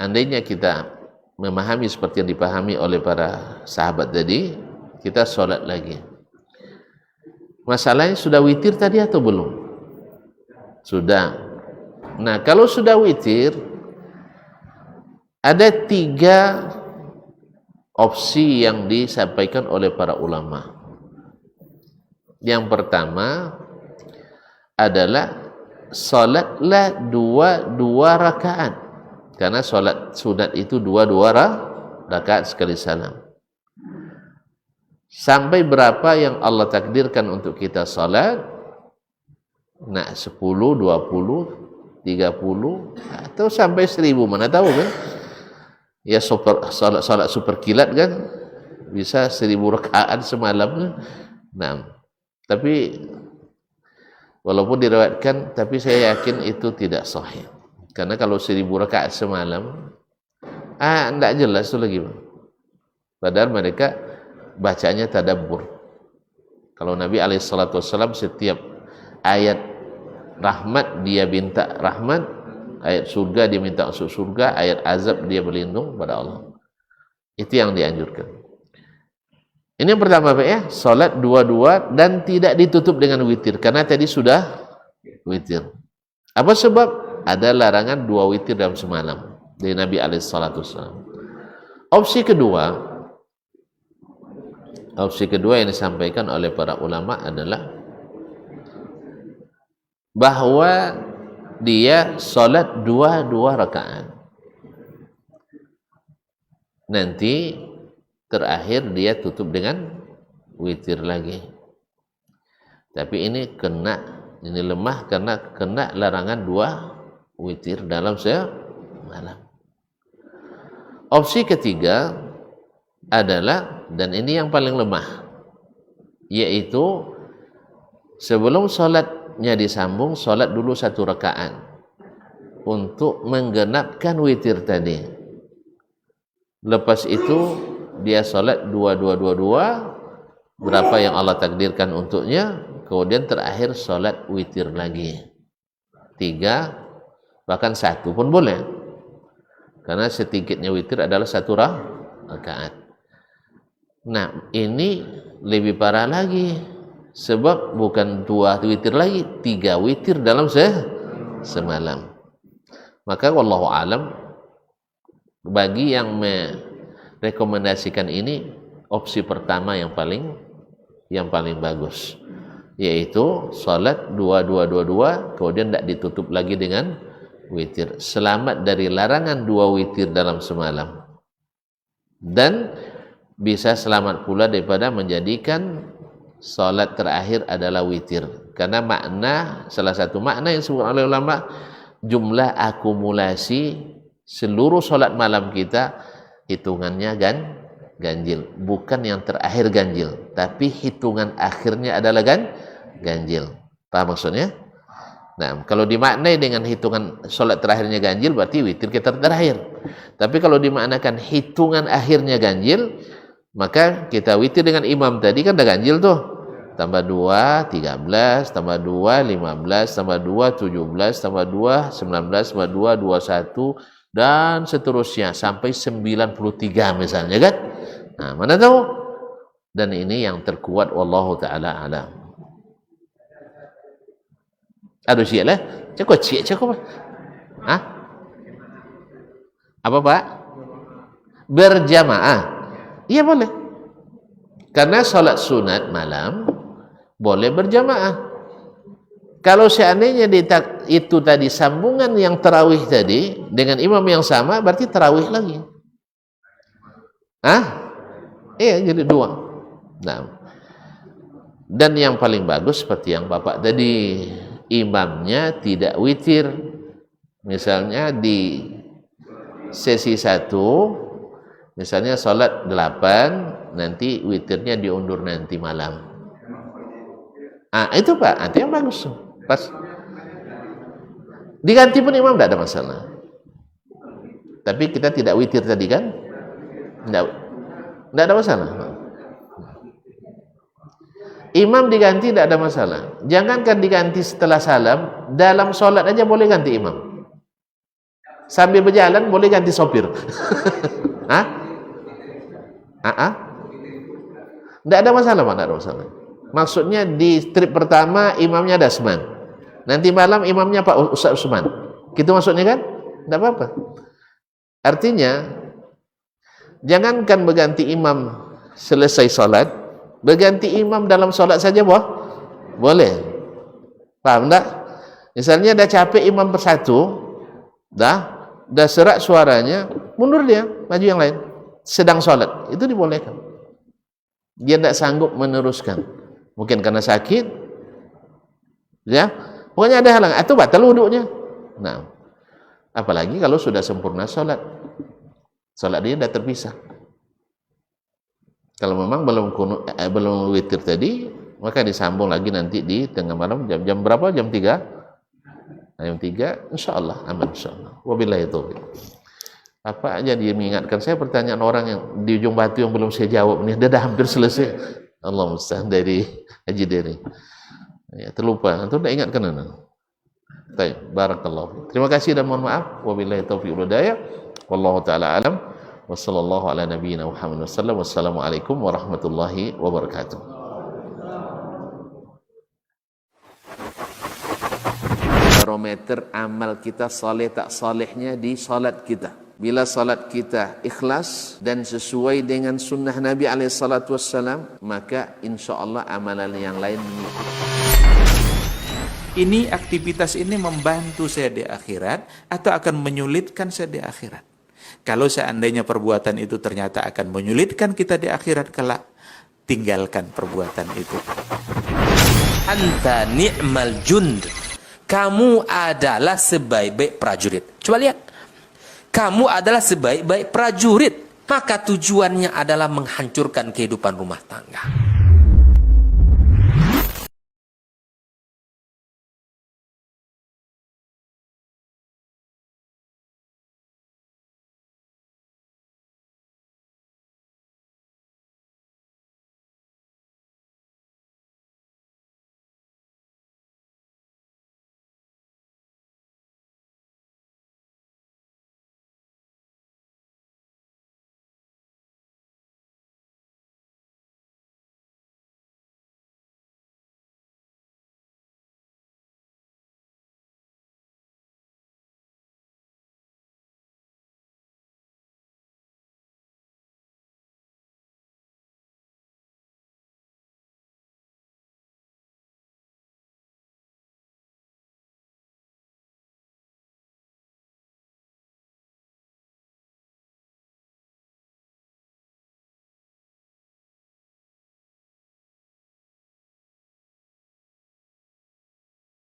Speaker 1: Andainya kita memahami seperti yang dipahami oleh para sahabat tadi, kita salat lagi. Masalahnya sudah witir tadi atau belum? Sudah. Nah, kalau sudah witir, ada 3 opsi yang disampaikan oleh para ulama. Yang pertama adalah salatlah 2 rakaat, karena salat sunat itu 2 rakaat sekali salam. Sampai berapa yang Allah takdirkan untuk kita salat, nah 10, 20, 30, atau sampai 1000, mana tahu kan? Ya salat super kilat kan, bisa 1000 rakaat semalam. Nah, tapi walaupun diriwayatkan, tapi saya yakin itu tidak sahih. Karena kalau 1000 rakaat semalam, tidak jelas itu lagi. Padahal mereka bacanya tadabbur. Kalau Nabi alaihissalam setiap ayat rahmat dia minta rahmat, ayat surga dia minta masuk surga, ayat azab dia berlindung pada Allah. Itu yang dianjurkan. Ini yang pertama Pak ya, salat 2 dan tidak ditutup dengan witir, karena tadi sudah witir. Apa sebab? Ada larangan 2 witir dalam semalam dari Nabi alaihissalam. Opsi kedua yang disampaikan oleh para ulama adalah bahwa dia salat 2 rakaat. Nanti terakhir dia tutup dengan witir lagi. Tapi ini lemah karena kena larangan 2 witir dalam semalam. Opsi ketiga adalah, dan ini yang paling lemah, yaitu sebelum sholatnya disambung, sholat dulu 1 rakaat untuk menggenapkan witir tadi. Lepas itu dia sholat 2 berapa yang Allah takdirkan untuknya, kemudian terakhir sholat witir lagi 3, bahkan 1 pun boleh, karena sedikitnya witir adalah 1 rakaat. Nah, ini lebih parah lagi, sebab bukan 2 witir lagi, 3 witir dalam semalam. Maka wallahu alam, Bagi yang merekomendasikan ini, opsi pertama yang paling bagus, yaitu salat 2-2-2-2, kemudian tidak ditutup lagi dengan witir. Selamat dari larangan 2 witir dalam semalam, dan bisa selamat pula daripada menjadikan salat terakhir adalah witir. Karena salah satu makna yang disebut oleh ulama, jumlah akumulasi seluruh salat malam kita hitungannya ganjil, bukan yang terakhir ganjil, tapi hitungan akhirnya adalah ganjil. Paham maksudnya? Nah, kalau dimaknai dengan hitungan salat terakhirnya ganjil, berarti witir kita terakhir. Tapi kalau dimaknakan hitungan akhirnya ganjil, maka kita witir dengan imam tadi kan udah ganjil tuh. Tambah 2, 13, tambah 2, 15, tambah 2, 17, tambah 2, 19, tambah 2, 21, dan seterusnya sampai 93 misalnya kan. Nah, mana tahu? Dan ini yang terkuat, wallahu taala alam. Aduh siap lah, cakap. Hah? Apa Pak? Berjamaah. Iya boleh. Karena salat sunat malam boleh berjamaah. Kalau seandainya itu tadi sambungan yang tarawih tadi dengan imam yang sama, berarti tarawih lagi. Iya, jadi 2. Nah, dan yang paling bagus seperti yang Bapak tadi, imamnya tidak witir. Misalnya di sesi 1, misalnya salat 8, nanti witirnya diundur nanti malam. Itu Pak, itu yang bagus. Pas diganti pun imam tidak ada masalah. Tapi kita tidak witir tadi kan? Tidak ada masalah. Imam diganti tidak ada masalah. Jangankan diganti setelah salam, dalam sholat aja boleh ganti imam. Sambil berjalan boleh ganti sopir. Tidak ada masalah, Pak, tidak ada masalah. Maksudnya di trip pertama imamnya Dasman, nanti malam imamnya Pak Ustaz Usman. Gitu maksudnya kan? Tidak apa-apa. Artinya, jangankan berganti imam selesai sholat, berganti imam dalam sholat saja boleh. Paham tak? Misalnya dah capek imam bersatu, dah serak suaranya, mundur dia, maju yang lain. Sedang sholat, itu dibolehkan. Dia tidak sanggup meneruskan. Mungkin karena sakit, ya, pokoknya ada halangan, atau batal wuduknya. Nah, apalagi kalau sudah sempurna sholat dia sudah terpisah. Kalau memang belum witir tadi, maka disambung lagi nanti di tengah malam, jam berapa? Jam 3. Jam 3, insya Allah aman, insya Allah. Wabillahi taufiq. Apa aja dia mengingatkan saya pertanyaan orang yang di ujung batu yang belum saya jawab nih, dia dah hampir selesai. Allah mustahil dari Haji Deri. Ya, terlupa. Antum dah ingatkan ana. Baik, barakallahu. Terima kasih dan mohon maaf. Wabillahi taufiq wal hidayah. Wallahu taala alam. Wassallallahu ala nabiyyina Muhammad wasallam. Wassalamualaikum warahmatullahi wabarakatuh. Barometer amal kita saleh tak salehnya di salat kita. Bila salat kita ikhlas dan sesuai dengan sunnah Nabi SAW, maka insya Allah amalan yang lain mengikut.
Speaker 3: Ini aktivitas ini membantu saya di akhirat atau akan menyulitkan saya di akhirat? Kalau seandainya perbuatan itu ternyata akan menyulitkan kita di akhirat kelak, tinggalkan perbuatan itu.
Speaker 4: Anta ni'mal jund. Kamu adalah sebaik-baik prajurit. Coba lihat. Kamu adalah sebaik-baik prajurit. Maka tujuannya adalah menghancurkan kehidupan rumah tangga.